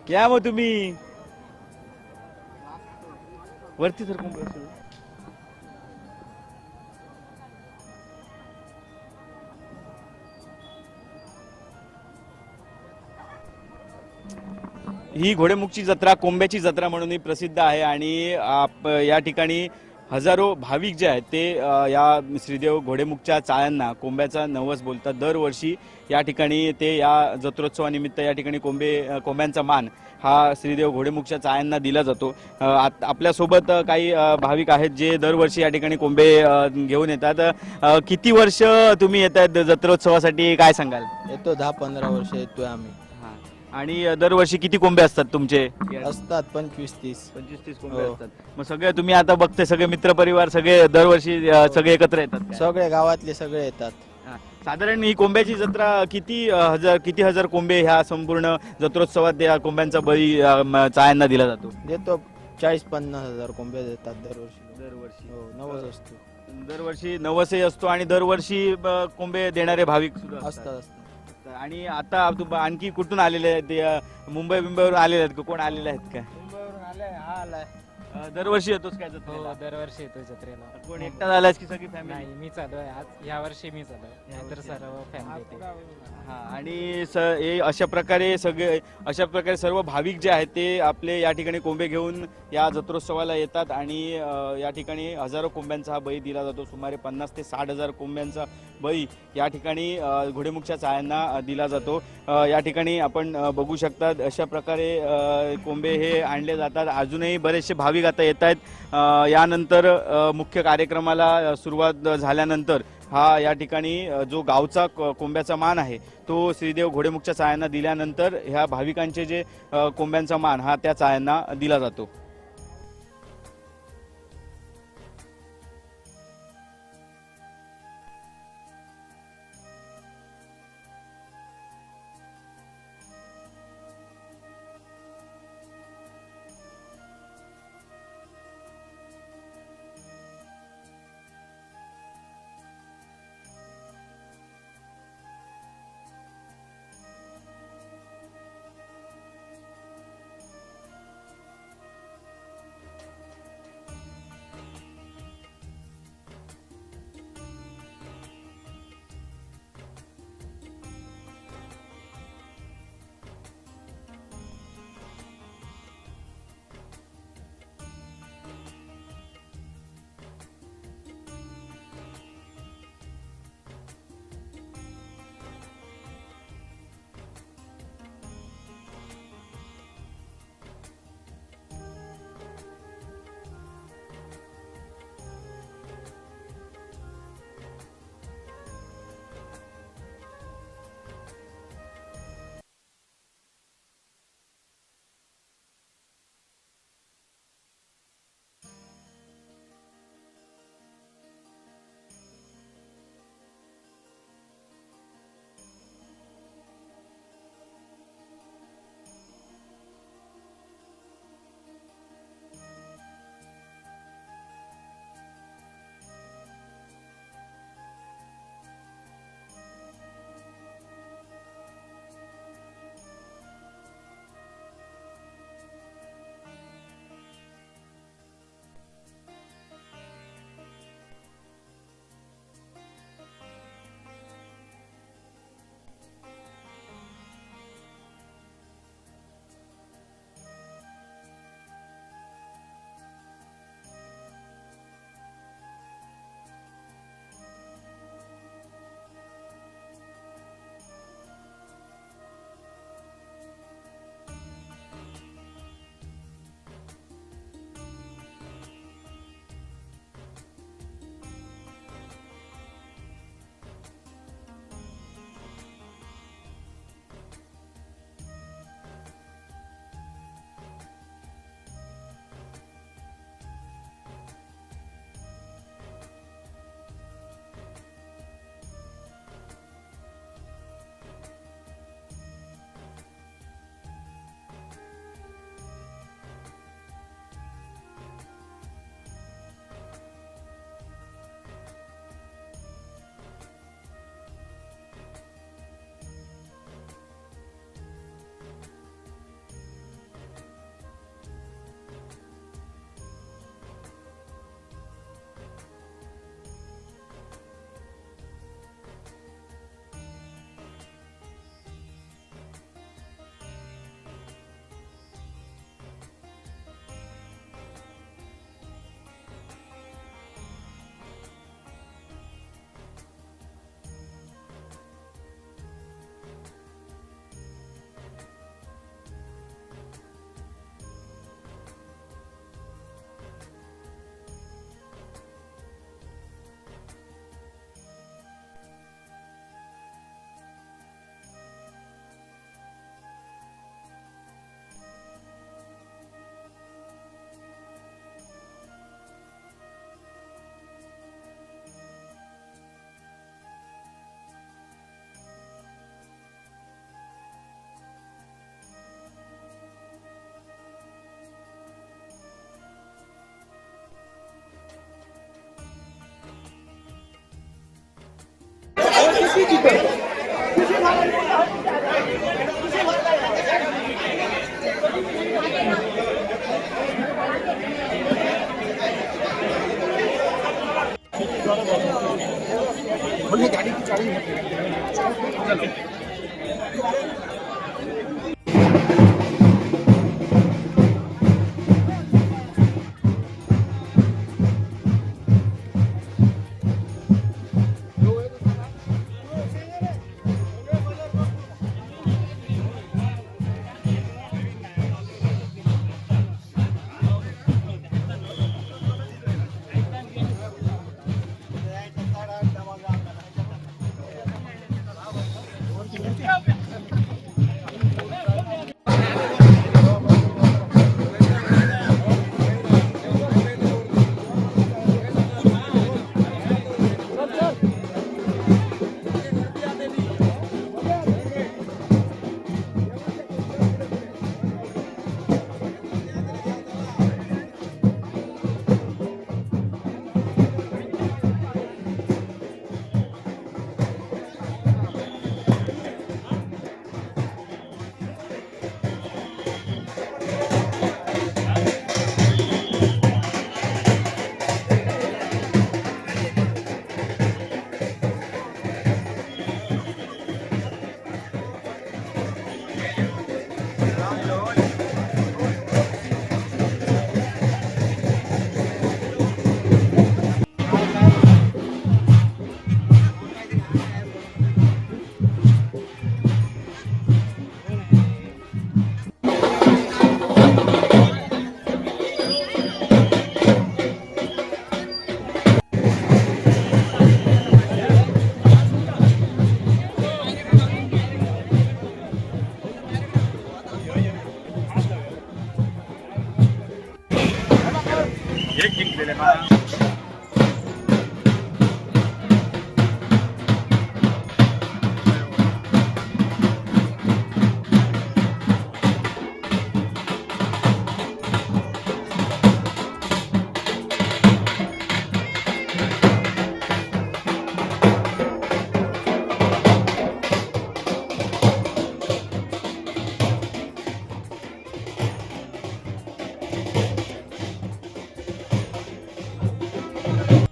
क्या मग तुम्ही वरती सर ही घोडेमुखची जत्रा कोंब्याची जत्रा म्हणूनही प्रसिद्ध आहे आणि या ठिकाणी हजारो भाविक जे आहेत ते या श्रीदेव घोडेमुखच्या चाळ्यांना कोंब्याचा नवस बोलतात. दरवर्षी या ठिकाणी ते या जत्रोत्सवानिमित्त या ठिकाणी कोंब्यांचा मान हा श्रीदेव घोडेमुखच्या चाळ्यांना दिला जातो. आपल्यासोबत काही भाविक आहेत जे दरवर्षी या ठिकाणी कोंबे घेऊन येतात. किती वर्ष तुम्ही येत आहेत जत्रोत्सवासाठी, काय सांगाल? येतो 10-15 वर्ष येतोय आम्ही. आणि दरवर्षी किती कोंबे असतात तुमचे? असतात 25-30. 25-30 कोंबे असतात. मग सगळे तुम्ही आता बघते सगळे मित्रपरिवार सगळे दरवर्षी सगळे एकत्र येतात काय? सगळे गावातले सगळे येतात. साधारण ही कोंब्याची जत्रा किती हजार कोंबे ह्या संपूर्ण जत्रोत्सवात या कोंब्यांचा बळी चाळ्यांना दिला जातो? देतो 40-50 हजार कोंबे देतात दरवर्षी. दरवर्षी हो, नवस असतो. दरवर्षी नवसही असतो आणि दरवर्षी कोंबे देणारे भाविक सुद्धा असतात. आणि आता आणखी कुठून आलेले आहेत ते? मुंबईवरून आलेले आहेत का? कोण आलेले आहेत का? मुंबईवरून आलाय. दरवर्षी येतोच काय जत्रेला? दरवर्षी येतो जत्रेला. कोण एकटा झालास की सगळी फॅमिली? नाही, मी चालू आहे आज, या वर्षी मी चालू आहे, नाहीतर सर्व फॅमिली येते. हा, आणि हे अशा प्रकारे सर्व भाविक जे आहेत ते आपले या ठिकाणी कोंबे घेऊन या जत्रोत्सवाला येतात आणि या ठिकाणी हजारो कोंब्यांचा हा बळी दिला जातो. सुमारे 50 ते 60 हजार कोंब्यांचा बळी या ठिकाणी घोडेमुखच्या चाळ्यांना दिला जातो. या ठिकाणी आपण बघू शकता अशा प्रकारे कोंबे हे आणले जातात. अजूनही बरेचसे भाविक आता येत आहेत. यानंतर मुख्य कार्यक्रमाला सुरुवात झाल्यानंतर हा या ठिकाणी जो गावचा कोंब्याचा मान आहे तो श्रीदेव घोडेमुखच्या चाळ्यांना दिल्यानंतर ह्या भाविकांचे जे कोंब्यांचा मान हा त्या चाळ्यांना दिला जातो.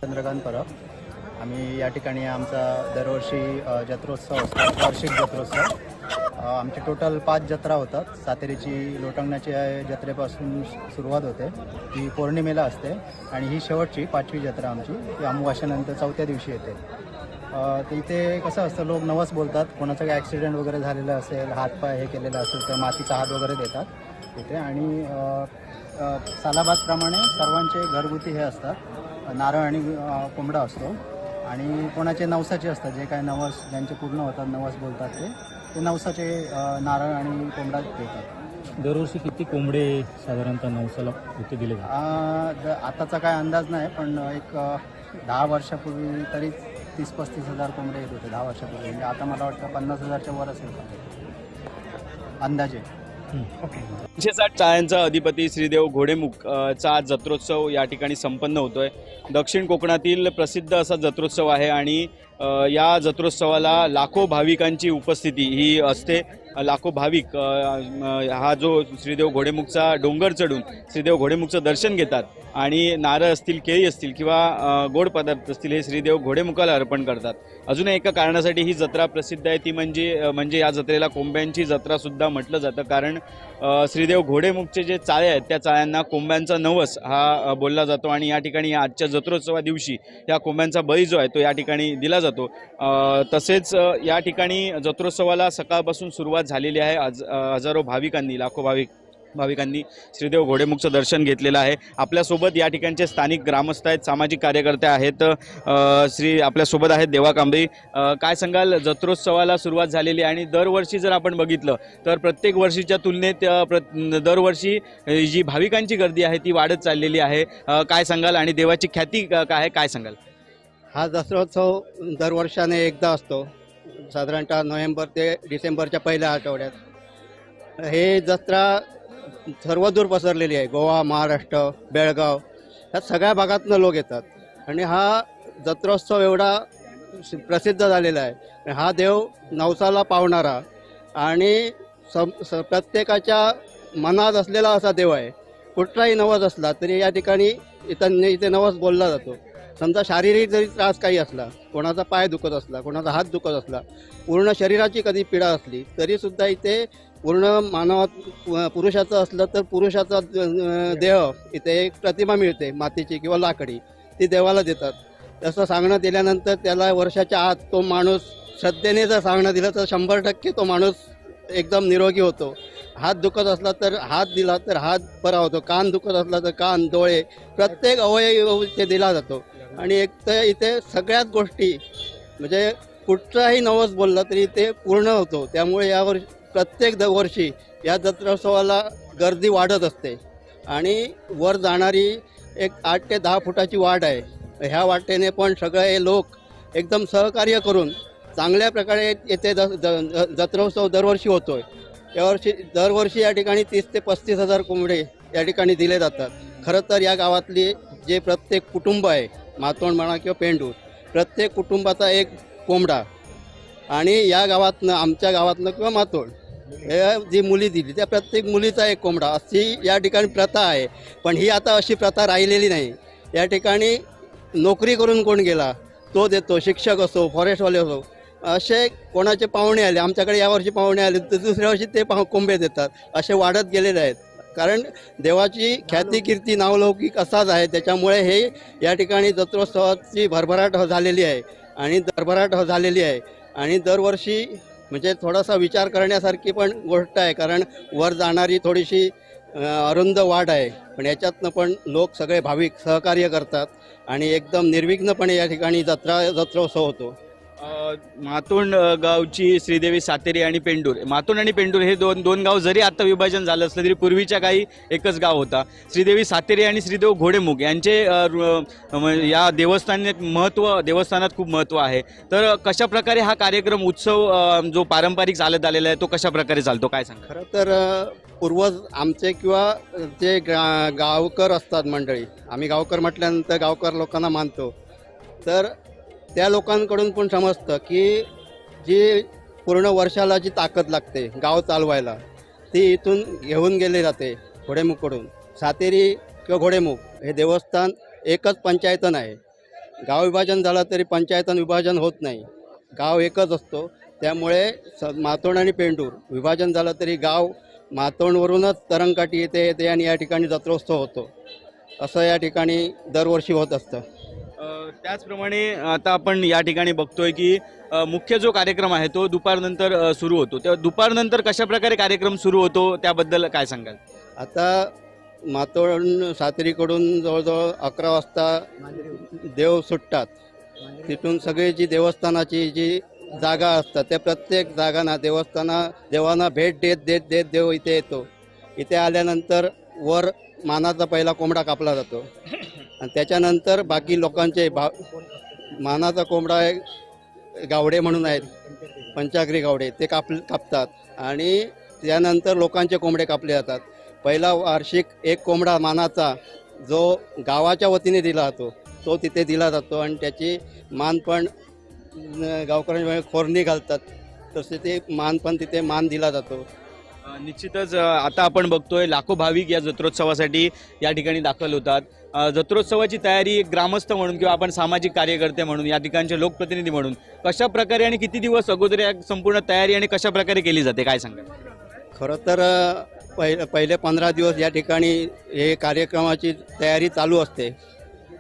चंद्रकांत परब. आम्ही या ठिकाणी आमचा दरवर्षी जत्रोत्सव असतो, वार्षिक जत्रोत्सव. आमचे टोटल 5 जत्रा होतात. सातेरीची लोटंगणाच्या जत्रेपासून सुरुवात होते, ती पौर्णिमेला असते आणि ही शेवटची 5वी जत्रा आमची, ती अमावास्येनंतर 4थ्या दिवशी येते. तर इथे कसं असतं, लोक नवस बोलतात. कोणाचा काही ॲक्सिडेंट वगैरे झालेला असेल, हातपाय हे केलेला असेल तर मातीचा हात वगैरे देतात इथे. आणि सालाबादप्रमाणे सर्वांचे घरगुती हे असतात, नारळ आणि कोंबडा असतो. आणि कोणाचे नवसाचे असतात, जे काय नवस ज्यांचे पूर्ण होतात, नवस बोलतात ते नवसाचे नारळ आणि कोंबडा देतात. दरवर्षी किती कोंबडे साधारणतः नवसाला इथे दिले जातात? आताचा काय अंदाज नाही, पण एक 10 वर्षापूर्वी तरी 30-35 हजार कोंबडे येत होते 10 वर्षापूर्वी. म्हणजे आता मला वाटतं 50,000च्या वर असेल अंदाजे. 360 चाळ्यांचा अधिपती श्रीदेव घोडेमुख चा जत्रोत्सव या ठिकाणी संपन्न होतोय. दक्षिण कोकणातील प्रसिद्ध असा जत्रोत्सव आहे आणि या जत्रोत्सवाला लाखो भाविकांची उपस्थिती ही असते. लाखो भाविक हा जो श्रीदेव घोडेमुखचा डोंगर चढून श्रीदेव घोडेमुखचं दर्शन घेतात आणि नारळ असतील, केळी असतील किंवा गोड पदार्थ असतील हे श्रीदेव घोडेमुखाला अर्पण करतात. अजून एका कारणासाठी ही जत्रा प्रसिद्ध आहे, ती म्हणजे या जत्रेला कोंब्यांची जत्रासुद्धा म्हटलं जातं. कारण श्रीदेव घोडेमुखचे जे चाळे आहेत त्या चाळ्यांना कोंब्यांचा नवस हा बोलला जातो आणि या ठिकाणी आजच्या जत्रोत्सवा दिवशी या कोंब्यांचा बळी जो आहे तो या ठिकाणी दिला जातो. तसेच या ठिकाणी जत्रोत्सवाला सकाळपासून सुरुवात झालेली आहे. हजारो भाविकांनी, लाखो भाविकांनी श्रीदेव घोडेमुखचं दर्शन घेतलेलं आहे. आपल्यासोबत या ठिकाणचे स्थानिक ग्रामस्थ आहेत, सामाजिक कार्यकर्ते आहेत. आपल्यासोबत आहेत देवा कांबळी. काय सांगाल, जत्रोत्सवाला सुरुवात झालेली आहे आणि दरवर्षी जर आपण बघितलं तर प्रत्येक वर्षीच्या तुलनेत दरवर्षी जी भाविकांची गर्दी आहे ती वाढत चाललेली आहे. काय सांगाल आणि देवाची ख्याती काय आहे, काय सांगाल? हा दसरोत्सव दरवर्षाने एकदा असतो, साधारणतः नोव्हेंबर ते डिसेंबरच्या पहिल्या आठवड्यात. हे जत्रा सर्वदूर पसरलेली आहे. गोवा, महाराष्ट्र, बेळगाव ह्या सगळ्या भागातनं लोक येतात आणि हा जत्रोत्सव एवढा प्रसिद्ध झालेला आहे. हा देव नवसाला पावणारा आणि प्रत्येकाच्या मनात असलेला असा देव आहे. कुठलाही नवस असला तरी या ठिकाणी इथे नवस बोलला जातो समजा शारीरिक जरी त्रास काही असला, कोणाचा पाय दुखत असला, कोणाचा हात दुखत असला, पूर्ण शरीराची कधी पीडा असली तरीसुद्धा इथे पूर्ण मानवात पुरुषाचं असलं तर पुरुषाचा देह इथे एक प्रतिमा मिळते मातीची किंवा लाकडी, ती देवाला देतात. तसं सांगणं दिल्यानंतर त्याला वर्षाच्या आत तो माणूस श्रद्धेने जर सांगणं दिलं तर 100% तो माणूस एकदम निरोगी होतो. हात दुखत असला तर हात दिला तर हात बरा होतो, कान दुखत असला तर कान, डोळे, प्रत्येक अवयव इथे दिला जातो. आणि एक तर इथे सगळ्याच गोष्टी म्हणजे कुठचाही नवस बोलला तरी ते पूर्ण होतो. त्यामुळे यावर्षी प्रत्येक वर्षी या जत्रोत्सवाला गर्दी वाढत असते. आणि वर जाणारी एक 8 ते 10 फुटाची वाट आहे. ह्या वाटेने पण सगळे लोक एकदम सहकार्य करून चांगल्या प्रकारे येथे जत्रोत्सव दरवर्षी होतोय. दरवर्षी या ठिकाणी 30 ते 35 हजार कोंबडे या ठिकाणी दिले जातात. खरं तर या गावातली जे प्रत्येक कुटुंब आहे, मातोंड म्हणा किंवा पेंडूर, प्रत्येक कुटुंबाचा एक कोंबडा. आणि या गावातनं, आमच्या गावातनं किंवा मातोंड हे जी मुली दिली त्या प्रत्येक मुलीचा एक कोंबडा, अशी या ठिकाणी प्रथा आहे. पण ही आता अशी प्रथा राहिलेली नाही. या ठिकाणी नोकरी करून कोण गेला तो देतो, शिक्षक असो, फॉरेस्टवाले असो, असे कोणाचे पाहुणे आले, आमच्याकडे यावर्षी पाहुणे आले तर दुसऱ्या वर्षी ते कोंबे देतात. असे वाढत गेलेले आहेत. कारण देवाची ख्याती कीर्ती नावलौकिक असाच आहे. त्याच्यामुळे हे या ठिकाणी जत्रोत्सवाची भरभराट झालेली आहे आणि भरभराट झालेली आहे. आणि दरवर्षी म्हणजे थोडासा विचार करण्यासारखी पण गोष्ट आहे. कारण वर जाणारी थोडीशी अरुंद वाट आहे, पण याच्यातनं पण लोक सगळे भाविक सहकार्य करतात आणि एकदम निर्विघ्नपणे या ठिकाणी जत्रोत्सव होतो. मातोंड गावची श्रीदेवी सातेरी आणि पेंडूर, मातोंड आणि पेंडूर हे दोन गाव जरी आता विभाजन झालं असलं तरी पूर्वीच्या काही एकच गाव होता. श्रीदेवी सातेरी आणि श्रीदेव घोडेमुख यांचे या देवस्थानात खूप महत्त्व आहे. तर कशा प्रकारे हा कार्यक्रम उत्सव जो पारंपरिक चालत आलेला आहे तो कशा प्रकारे चालतो, काय सांगा? खरं तर पूर्वज आमचे किंवा जे गावकर असतात मंडळी, आम्ही गावकर म्हटल्यानंतर गावकर लोकांना मानतो, तर त्या लोकांकडून पण समजतं की जी पूर्ण वर्षाला जी ताकद लागते गाव चालवायला ती इथून घेऊन गेली जाते घोडेमुखकडून. सातेरी किंवा घोडेमुख हे देवस्थान एकच पंचायतन आहे. गाव विभाजन झालं तरी पंचायतन विभाजन होत नाही, गाव एकच असतो. त्यामुळे मातोंड आणि पेंडूर विभाजन झालं तरी गाव मातोंडवरूनच तरंगकाठी येते आणि या ठिकाणी जत्रोत्सव होतो. असं या ठिकाणी दरवर्षी होत असतं. त्याचप्रमाणे आता आपण या ठिकाणी बघतोय की मुख्य जो कार्यक्रम आहे तो दुपारनंतर सुरू होतो. तेव्हा दुपारनंतर कशा प्रकारे कार्यक्रम सुरू होतो त्याबद्दल काय सांगाल? आता मातोंड सातेरीकडून जवळजवळ 11 वाजता देव सुटतात. तिथून सगळी जी देवस्थानाची जी जागा असतात त्या प्रत्येक जागांना देवांना भेट देत देव इथे येतो. इथे आल्यानंतर वर मानाचा पहिला कोंबडा कापला जातो आणि त्याच्यानंतर बाकी लोकांचे मानाचा कोंबडा गावडे म्हणून आहेत, पंचाग्री गावडे, ते कापतात आणि त्यानंतर लोकांचे कोंबडे कापले जातात. पहिला वार्षिक एक कोंबडा मानाचा जो गावाच्या वतीने दिला जातो तो तिथे दिला जातो आणि त्याची मान पण गावकऱ्यांमध्ये खोरणी घालतात, तसे ते मान पण तिथे मान दिला जातो. निश्चितच आता आपण बघतोय लाखो भाविक या जत्रोत्सवासाठी या ठिकाणी दाखल होतात. जत्रोत्सवाची तयारी ग्रामस्थ म्हणून किंवा आपण सामाजिक कार्यकर्ते म्हणून या ठिकाणचे लोकप्रतिनिधी म्हणून कशा प्रकारे आणि किती दिवस अगोदर या संपूर्ण तयारी आणि कशा प्रकारे केली जाते, काय सांगा? खरं तर पहिले 15 दिवस या ठिकाणी हे कार्यक्रमाची तयारी चालू असते.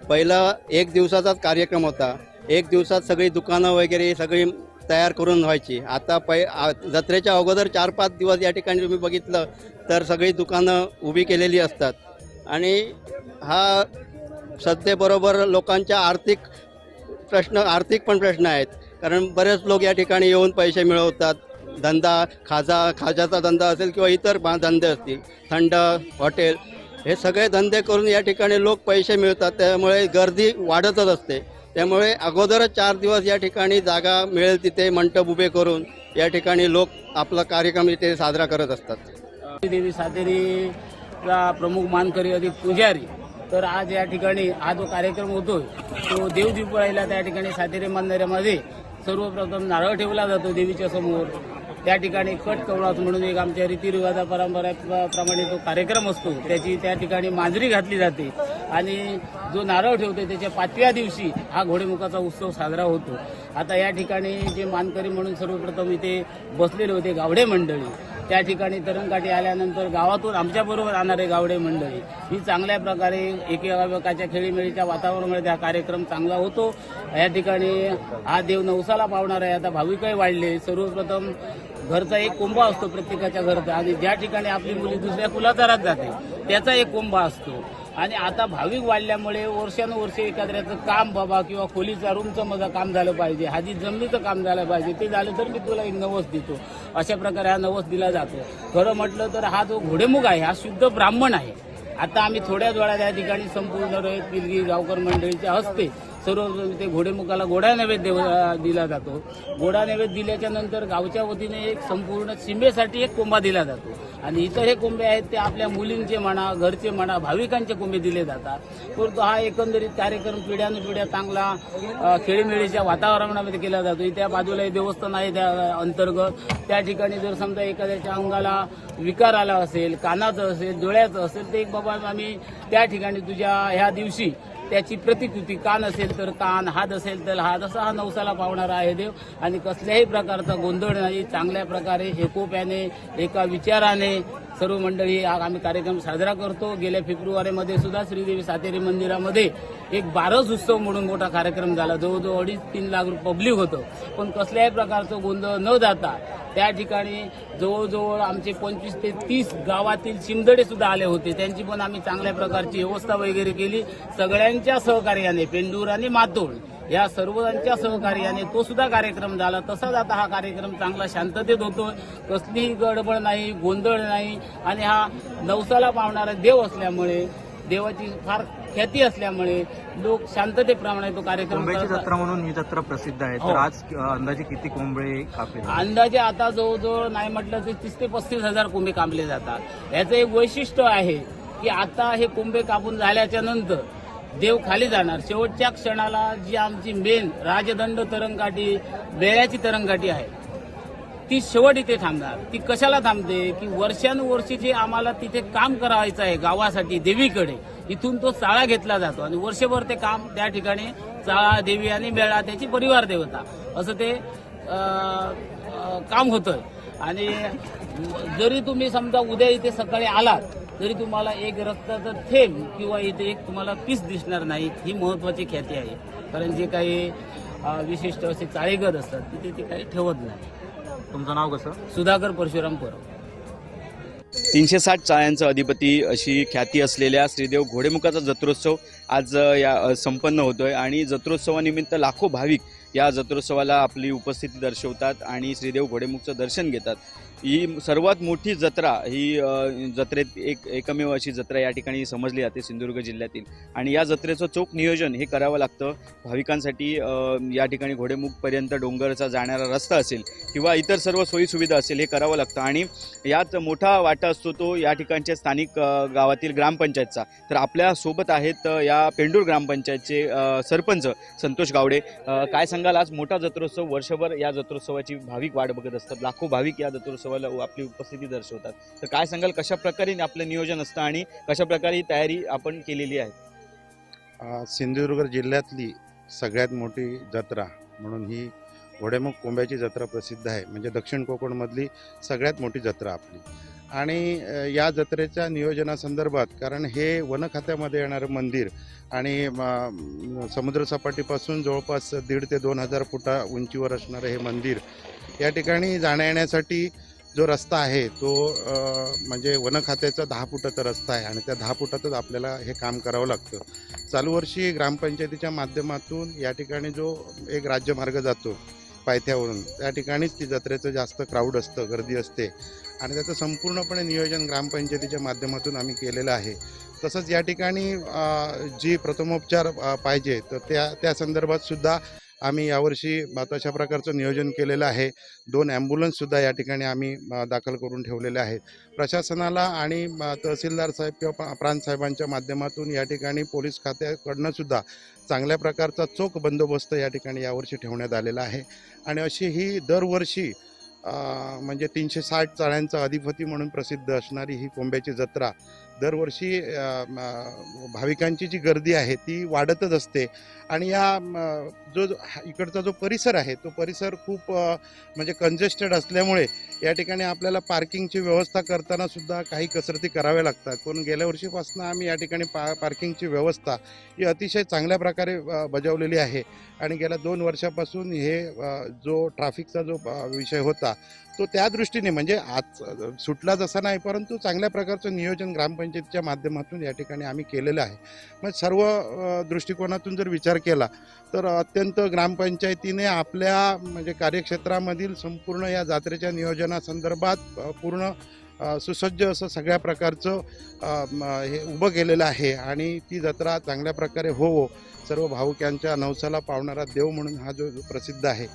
पहिला 1 दिवसाचाच कार्यक्रम होता. 1 दिवसात सगळी दुकानं वगैरे सगळी तयार करून व्हायची. आता जत्रेच्या अगोदर 4-5 दिवस या ठिकाणी तुम्ही बघितलं तर सगळी दुकानं उभी केलेली असतात. आणि हा सध्याबरोबर लोकांच्या आर्थिक पण प्रश्न आहेत. कारण बरेच लोक या ठिकाणी येऊन पैसे मिळवतात. धंदा खाजाचा धंदा असेल किंवा इतर धंदे असतील, थंड हॉटेल, हे सगळे धंदे करून या ठिकाणी लोक पैसे मिळतात. त्यामुळे गर्दी वाढतच असते. त्यामुळे अगोदरच 4 दिवस या ठिकाणी जागा मिळेल तिथे मंडप उभे करून या ठिकाणी लोक आपला कार्यक्रम इथे साजरा करत असतात. देवी सातेरीला प्रमुख मानकरी अधिक पुजारी. तर आज या ठिकाणी हा जो कार्यक्रम होतोय तो देवदीपावलीला त्या ठिकाणी सातेरी मंदिरामध्ये सर्वप्रथम नारळ ठेवला जातो देवीच्या समोर. त्या ठिकाणी कट कवळास म्हणून एक आमच्या रीतिरिवाजा परंपरेप्रमाणे तो कार्यक्रम असतो. त्याची त्या ठिकाणी मांजरी घातली जाते आणि जो नारळ ठेवतो त्याच्या 5व्या दिवशी हा घोडेमुखाचा उत्सव साजरा होतो. आता या ठिकाणी जे मानकरी म्हणून सर्वप्रथम इथे बसलेले होते गावडे मंडळी, त्या ठिकाणी तरंगकाठी आल्यानंतर गावातून आमच्याबरोबर आणणारे गावडे मंडळी ही चांगल्या प्रकारे एकेकाच्या खेळीमेळीच्या वातावरणामध्ये हा कार्यक्रम चांगला होतो. या ठिकाणी हा देव नवसाला पावणार आहे. आता भाविकही वाढले. सर्वप्रथम घरचा एक कोंबा असतो प्रत्येकाच्या घरचा, आणि ज्या ठिकाणी आपली मुली दुसऱ्या कुलाचारात जाते त्याचा एक कोंबा असतो. आणि आता भाविक वाढल्यामुळे वर्षानुवर्षे एखाद्याचं काम बाबा किंवा खोलीचा रूमचं माझं काम झालं पाहिजे, हाजी जमिनीचं काम झालं पाहिजे, ते झालं तर मी तुला एक नवस देतो. अशा प्रकारे हा नवस दिला जातो. खरं म्हटलं तर हा जो घोडेमुख आहे हा शुद्ध ब्राह्मण आहे. आता आम्ही थोड्याच वेळात या ठिकाणी संपूर्ण रयत पिलगी गावकर मंडळीच्या हस्ते सर्व ते घोडेमुखाला गोडा नैवेद्य दिला जातो. गोडा नैवेद्य दिल्याच्या नंतर गावच्या वतीने एक संपूर्ण शिंबेसाठी एक कोंबा दिला जातो. आणि इतर हे कोंबे आहेत ते आपल्या मुलींचे म्हणा, घरचे म्हणा, भाविकांचे कोंबे दिले जातात. परंतु हा एकंदरीत कार्यक्रम पिढ्यानुपिढ्या चांगला खेळीमेळीच्या वातावरणामध्ये केला जातो. त्या बाजूला हे देवस्थान आहे त्या अंतर्गत. त्या ठिकाणी जर समजा एखाद्याच्या अंगाला विकार आला असेल, कानाचं असेल, डोळ्याचं असेल, ते एक बाबा आम्ही त्या ठिकाणी तुझ्या ह्या दिवशी त्याची प्रतिकृती, कान असेल तर कान, हात असेल तर हात, असा हा नवसाला पावणारा आहे देव. आणि कसल्याही प्रकारचा गोंधळ नाही, चांगल्या प्रकारे एकोप्याने एका विचाराने सर्व मंडळी आम्ही कार्यक्रम साजरा करतो. गेल्या फेब्रुवारीमध्ये सुद्धा श्रीदेवी सातेरी मंदिरामध्ये एक बारस उत्सव म्हणून मोठा कार्यक्रम झाला. जवळजवळ 2.5-3 लाख पब्लिक होतं. पण कसल्याही प्रकारचं गोंधळ न जाता त्या ठिकाणी जवळजवळ आमचे 25 ते 30 गावातील शिमदडे सुद्धा आले होते. त्यांची पण आम्ही चांगल्या प्रकारची व्यवस्था वगैरे केली. सगळ्यांच्या सहकार्याने, पेंडूर आणि मातोड या सर्वांच्या सहकार्याने तो सुद्धा कार्यक्रम झाला. तसाच आता हा कार्यक्रम चांगला शांततेत होतोय. कसलीही गडबड नाही, गोंधळ नाही. आणि हा नवसाला पावणारा देव असल्यामुळे, देवाची फार ख्याती असल्यामुळे लोक शांततेप्रमाणे तो कार्यक्रम कोंबड्याची जत्रा म्हणून ही जत्रा प्रसिद्ध आहे. तर आज अंदाजे किती कोंबडे कापले? अंदाजे आता जवळजवळ नाही म्हटलं तर 30 ते 35 हजार कोंबे कापले जातात. याचं एक वैशिष्ट्य आहे की आता हे कोंबे कापून झाल्याच्या नंतर देव खाली जाणार. शेवटच्या क्षणाला जी आमची मेन राजदंड तरंगकाठी, बेळ्याची तरंगकाठी आहे ती शेवट इथे थांबणार. ती कशाला थांबते की वर्षानुवर्षी जे आम्हाला तिथे काम करायचं आहे गावासाठी देवीकडे, इथून तो चाळा घेतला जातो आणि वर्षभर ते काम त्या ठिकाणी चाळा, देवी आणि मेळा त्याची परिवार देवता असं ते काम होतं. आणि जरी तुम्ही समजा उद्या इथे सकाळी आलात तरी तुम्हाला एक रक्ताचं थेंब किंवा इथे एक तुम्हाला पीस दिसणार नाही. ही महत्वाची ख्याती आहे. कारण जे काही विशिष्ट असे चाळीगत असतात तिथे ते काही ठेवत नाही. तुमचं नाव कसं? सुधाकर परशुराम परब. 360 चाळ्यांचा अधिपती अशी ख्याती असलेल्या श्रीदेव घोडेमुखाचा जत्रोत्सव आज संपन्न होतोय. आणि जत्रोत्सवानिमित्त लाखो भाविक या जत्रोत्सवाला आपली उपस्थिती दर्शवतात आणि श्रीदेव घोडेमुखचं दर्शन घेतात. ही सर्वात मोठी जत्रा, ही जत्रेत एकमेव अशी जत्रा या ठिकाणी समजली जाते सिंधुदुर्ग जिल्ह्यातील. आणि या जत्रेचं चोख नियोजन हे करावं लागतं भाविकांसाठी. या ठिकाणी घोडेमुखपर्यंत डोंगरचा जाणारा रस्ता असेल किंवा इतर सर्व सोयीसुविधा असेल हे करावं लागतं. आणि यात मोठा वाटा असतो तो या ठिकाणच्या स्थानिक गावातील ग्रामपंचायतचा. तर आपल्या सोबत आहेत या पेंडूर ग्रामपंचायतचे सरपंच संतोष गावडे. काय सांगाल, आज मोठा जत्रोत्सव, वर्षभर या जत्रोत्सवाची भाविक वाट बघत असतात, लाखो भाविक या जत्रोत्सवाला आपली उपस्थिती दर्शवतात. तर काय सांगाल, कशा प्रकारे आपलं नियोजन असतं आणि कशा प्रकारे तयारी आपण केलेली आहे? सिंधुदुर्ग जिल्ह्यातली सगळ्यात मोठी जत्रा म्हणून ही घोडेमुख कोंब्याची जत्रा प्रसिद्ध आहे. म्हणजे दक्षिण कोकणमधली सगळ्यात मोठी जत्रा आपली. आणि या जत्रेच्या नियोजनासंदर्भात, कारण हे वन खात्यामध्ये येणारं मंदिर आणि समुद्रसपाटीपासून जवळपास 1,500 ते 2,000 फुटा उंचीवर असणारं हे मंदिर, या ठिकाणी जाण्या येण्यासाठी जो रस्ता आहे तो म्हणजे वन खात्याचा 10 फुटाचा रस्ता आहे. आणि त्या 10 फुटातच आपल्याला हे काम करावं लागतं. चालू वर्षी ग्रामपंचायतीच्या माध्यमातून या ठिकाणी जो एक राज्यमार्ग जातो पायथ्यावरून, त्या ठिकाणीच ती जत्रेचं जास्त क्राऊड असतं, गर्दी असते. आणि त्याचं संपूर्णपणे नियोजन ग्रामपंचायतीच्या माध्यमातून आम्ही केलेलं आहे. तसंच या ठिकाणी जी प्रथमोपचार पाहिजे तर त्या संदर्भात सुद्धा आम्ही यावर्षी तशा प्रकारचं नियोजन केलेलं आहे. 2 ॲम्ब्युलन्ससुद्धा या ठिकाणी आम्ही दाखल करून ठेवलेले आहेत. प्रशासनाला आणि तहसीलदार साहेब किंवा प्रांतसाहेबांच्या माध्यमातून या ठिकाणी पोलीस खात्याकडनं सुद्धा चांगल्या प्रकारचा चोख बंदोबस्त या ठिकाणी यावर्षी ठेवण्यात आलेला आहे. आणि अशी ही दरवर्षी म्हणजे 360 चाळ्यांचा अधिपती म्हणून प्रसिद्ध असणारी ही कोंब्याची जत्रा दरवर्षी भाविकांची जी गर्दी आहे ती वाढतच असते आणि या इकडचा जो परिसर आहे तो परिसर खूप म्हणजे कंजेस्टेड असल्यामुळे या ठिकाणी आपल्याला पार्किंगची व्यवस्था करताना सुद्धा काही कसरती कराव्या लागतात. पण गेल्या वर्षीपासून आम्ही या ठिकाणी पार्किंगची व्यवस्था ही अतिशय चांगल्या प्रकारे बजावलेली आहे आणि गेल्या 2 वर्षापासून हे जो ट्रॅफिकचा जो विषय होता तो त्या दृष्टीने म्हणजे आज सुटलाच असा नाही, परंतु चांगल्या प्रकारचं नियोजन ग्रामपंचायतीच्या माध्यमातून या ठिकाणी आम्ही केलेलं आहे. मग सर्व दृष्टिकोनातून जर विचार केला तर अत्यंत ग्रामपंचायतीने आपल्या म्हणजे कार्यक्षेत्रामधील संपूर्ण या जत्रेच्या नियोजनासंदर्भात पूर्ण सुसज्ज असं सगळ्या प्रकारचं हे उभं केलेलं आहे आणि ती जत्रा चांगल्या प्रकारे होवो, सर्व भाविकांच्या नवसाला पावणारा देव म्हणून हा जो प्रसिद्ध आहे,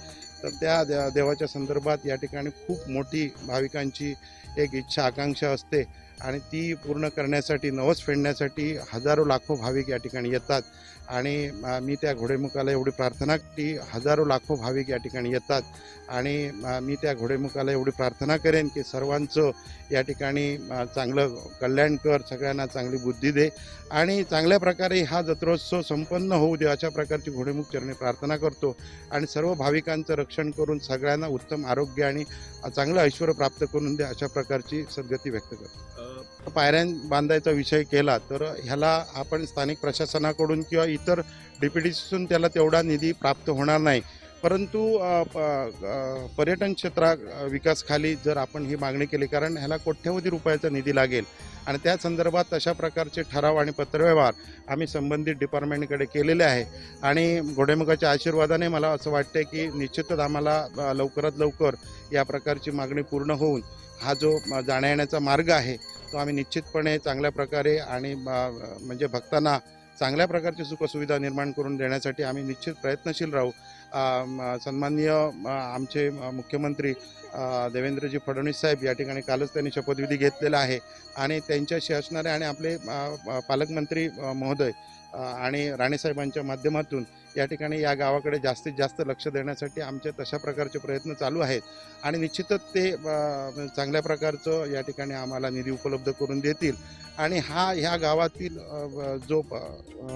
तर त्या देवाच्या संदर्भात या ठिकाणी खूप मोठी भाविकांची एक इच्छा आकांक्षा असते आणि ती पूर्ण करण्यासाठी नवस फेडण्यासाठी हजारो लाखो भाविक या ठिकाणी येतात आणि मी त्या घोडेमुखाला एवढी प्रार्थना की हजारो लाखो भाविक या ठिकाणी येतात आणि मी त्या घोडेमुखाला एवढी प्रार्थना करेन की सर्वांचं या ठिकाणी चांगलं कल्याण कर, सगळ्यांना चांगली बुद्धी दे आणि चांगल्या प्रकारे हा जत्रोत्सव संपन्न होऊ दे अशा प्रकारची घोडेमुख चरणी प्रार्थना करतो आणि सर्व भाविकांचं रक्षण करून सगळ्यांना उत्तम आरोग्य आणि चांगलं ऐश्वर प्राप्त करून दे अशा प्रकारची सद्गती व्यक्त करतो. पायऱ्या बांधायचा विषय केला तर ह्याला आपण स्थानिक प्रशासनाकडून किंवा इतर DPDCतून त्याला तेवढा निधी प्राप्त होणार नाही, परंतु पर्यटन क्षेत्रा विकासखाली जर आपण ही मागणी केली, कारण ह्याला कोट्यवधी रुपयाचा निधी लागेल आणि त्या संदर्भात अशा प्रकारचे ठराव आणि पत्रव्यवहार आम्ही संबंधित डिपार्टमेंटकडे केलेले आहे आणि घोडेमुखाच्या आशीर्वादाने मला असं वाटतं की निश्चितच आम्हाला लवकरात लवकर या प्रकारची मागणी पूर्ण होऊन हा जो जाण्या येण्याचा मार्ग आहे तो आम्ही निश्चितपणे चांगल्या प्रकारे आणि म्हणजे भक्तांना चांगल्या प्रकारची सुखसुविधा निर्माण करून देण्यासाठी आम्ही निश्चित प्रयत्नशील राहू. सन्माननीय आमचे मुख्यमंत्री देवेंद्रजी फडणवीस साहेब या ठिकाणी कालच त्यांनी शपथविधी घेतलेला आहे आणि त्यांच्याशी असणारे आणि आपले पालकमंत्री महोदय आणि राणेसाहेबांच्या माध्यमातून या ठिकाणी या गावाकडे जास्तीत जास्त लक्ष देण्यासाठी आमचे तशा प्रकारचे प्रयत्न चालू आहेत आणि निश्चितच ते चांगल्या प्रकारचं या ठिकाणी आम्हाला निधी उपलब्ध करून देतील आणि ह्या गावातील जो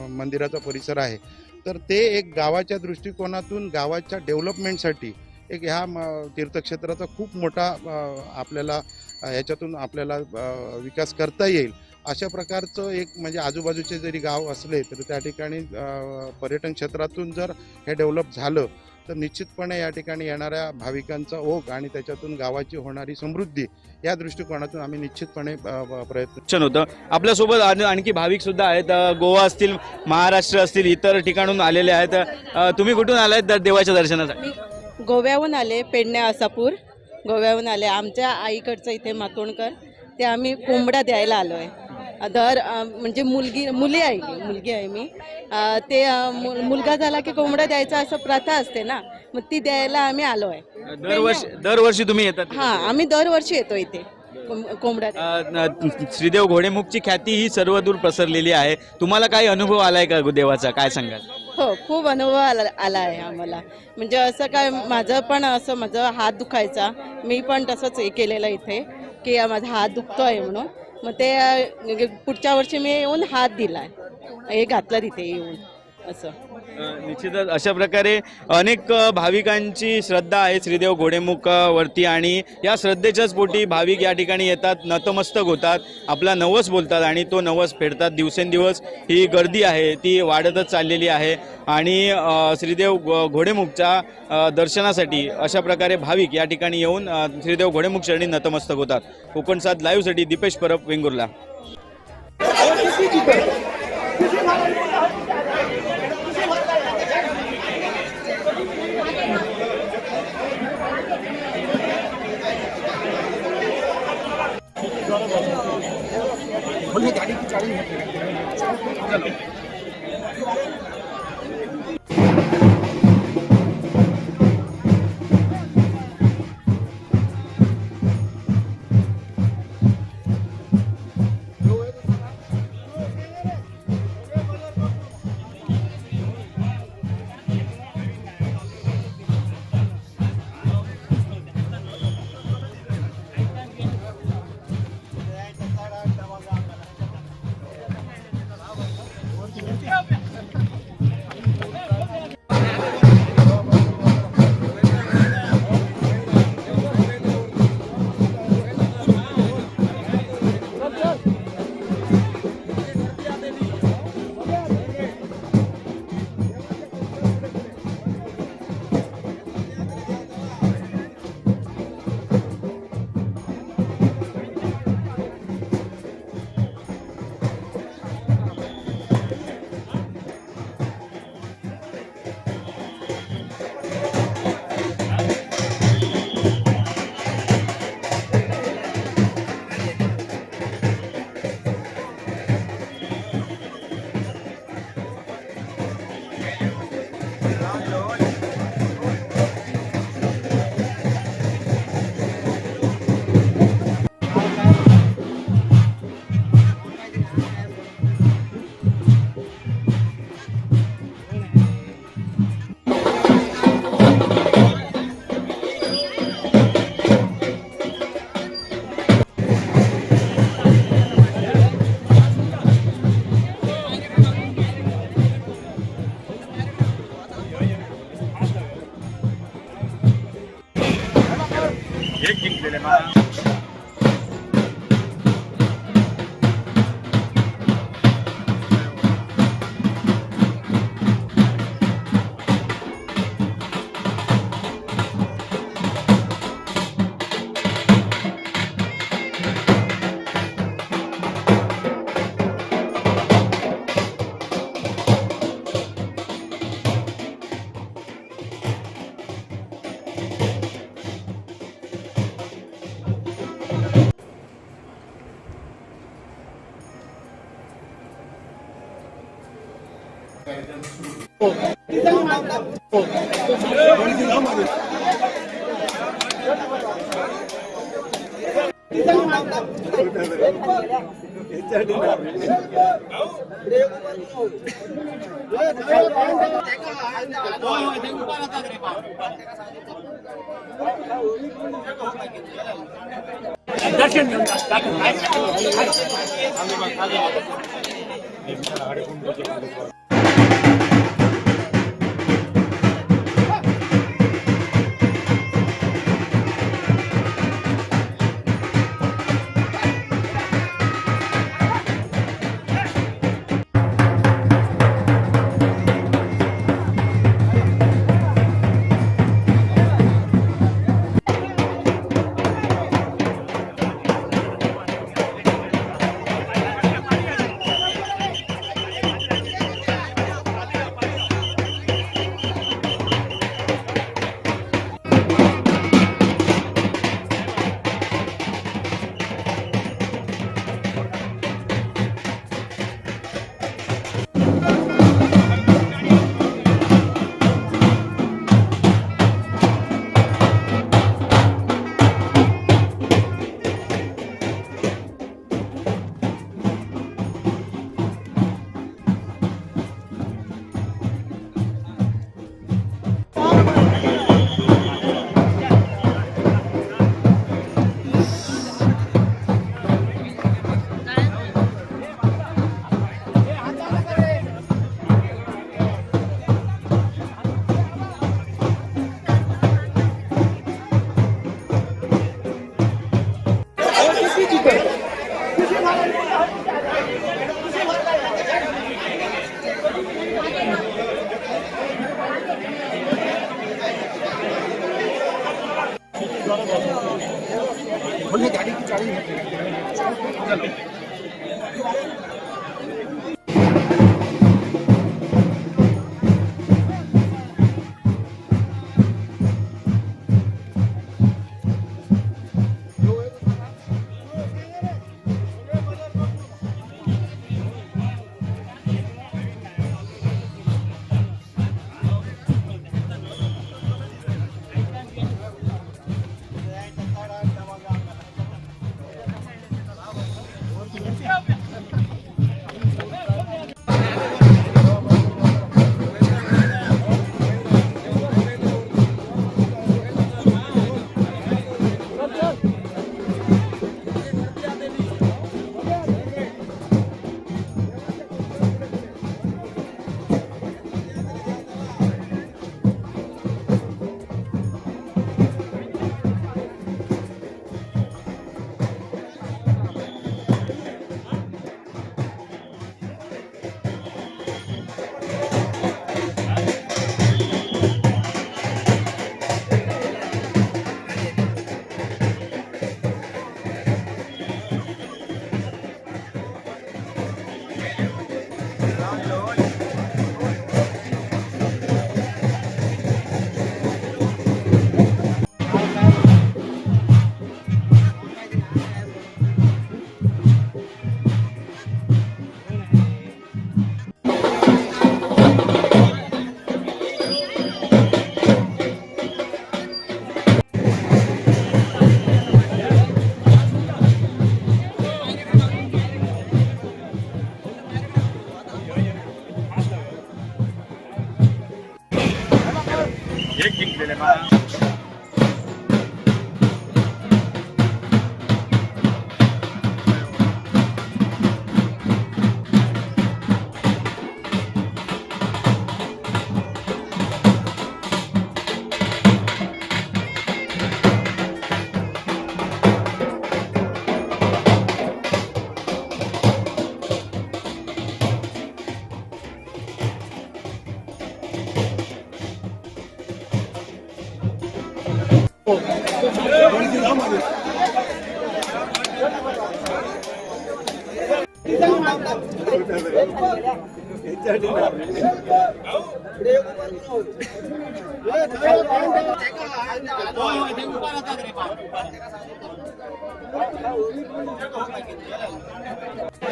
मंदिराचा परिसर आहे तर ते एक गावाच्या दृष्टिकोनातून गावाच्या डेव्हलपमेंटसाठी एक ह्या तीर्थक्षेत्राचा खूप मोठा आपल्याला ह्याच्यातून आपल्याला विकास करता येईल अशा प्रकारचं एक म्हणजे आजूबाजूचे जरी गाव असले तर त्या ठिकाणी पर्यटन क्षेत्रातून जर हे डेव्हलप झालं तर निश्चितपणे या ठिकाणी येणाऱ्या भाविकांचा ओघ आणि त्याच्यातून गावाची होणारी समृद्धी या दृष्टिकोनातून आम्ही निश्चितपणे प्रयत्न होतं. आपल्यासोबत आणखी भाविक सुद्धा आहेत. गोवा असतील, महाराष्ट्र असतील, इतर ठिकाणून आलेले आहेत. तुम्ही कुठून आलात देवाच्या दर्शनासाठी? गोव्याहून आले, पेडण्या आसापूर गोव्याहून आले. आमच्या आईकडचं इथे मातोंडकर ते आम्ही कोंबडा द्यायला आलो आहे. म्हणजे मुली आहे मी ते मुलगा झाला की कोंबडा द्यायचा असं प्रथा असते ना, मग ती द्यायला आम्ही आलो आहे. दरवर्षी तुम्ही येतात? हा, आम्ही दरवर्षी येतो इथे कोंबडा. श्रीदेव घोडेमुखची ख्याती ही सर्वदूर पसरलेली आहे. तुम्हाला काही अनुभव आलाय का देवाचा, काय सांगाल? हो, खूप अनुभव आला आहे आम्हाला. म्हणजे असं काय माझा हात दुखायचा, मी पण तसंच हे केलेलं इथे की माझा हात दुखतो आहे म्हणून, मग ते पुढच्या वर्षी मी येऊन हात दिलाय, हे घातलं तिथे येऊन असं. निश्चितच अशा प्रकारे अनेक भाविकांची श्रद्धा आहे श्रीदेव घोडेमुख वरती आणि या श्रद्धेच्याच पोटी भाविक या ठिकाणी येतात, नतमस्तक होतात, आपला नवस बोलतात आणि तो नवस फेडतात. दिवसेंदिवस ही गर्दी आहे ती वाढतच चाललेली आहे आणि श्रीदेव घोडेमुखच्या दर्शनासाठी अशा प्रकारे भाविक या ठिकाणी येऊन श्रीदेव घोडेमुख चरणी नतमस्तक होतात. कोकण 7 लाईव्हसाठी दीपेश परब, वेंगुर्ला. रे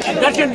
दर्शन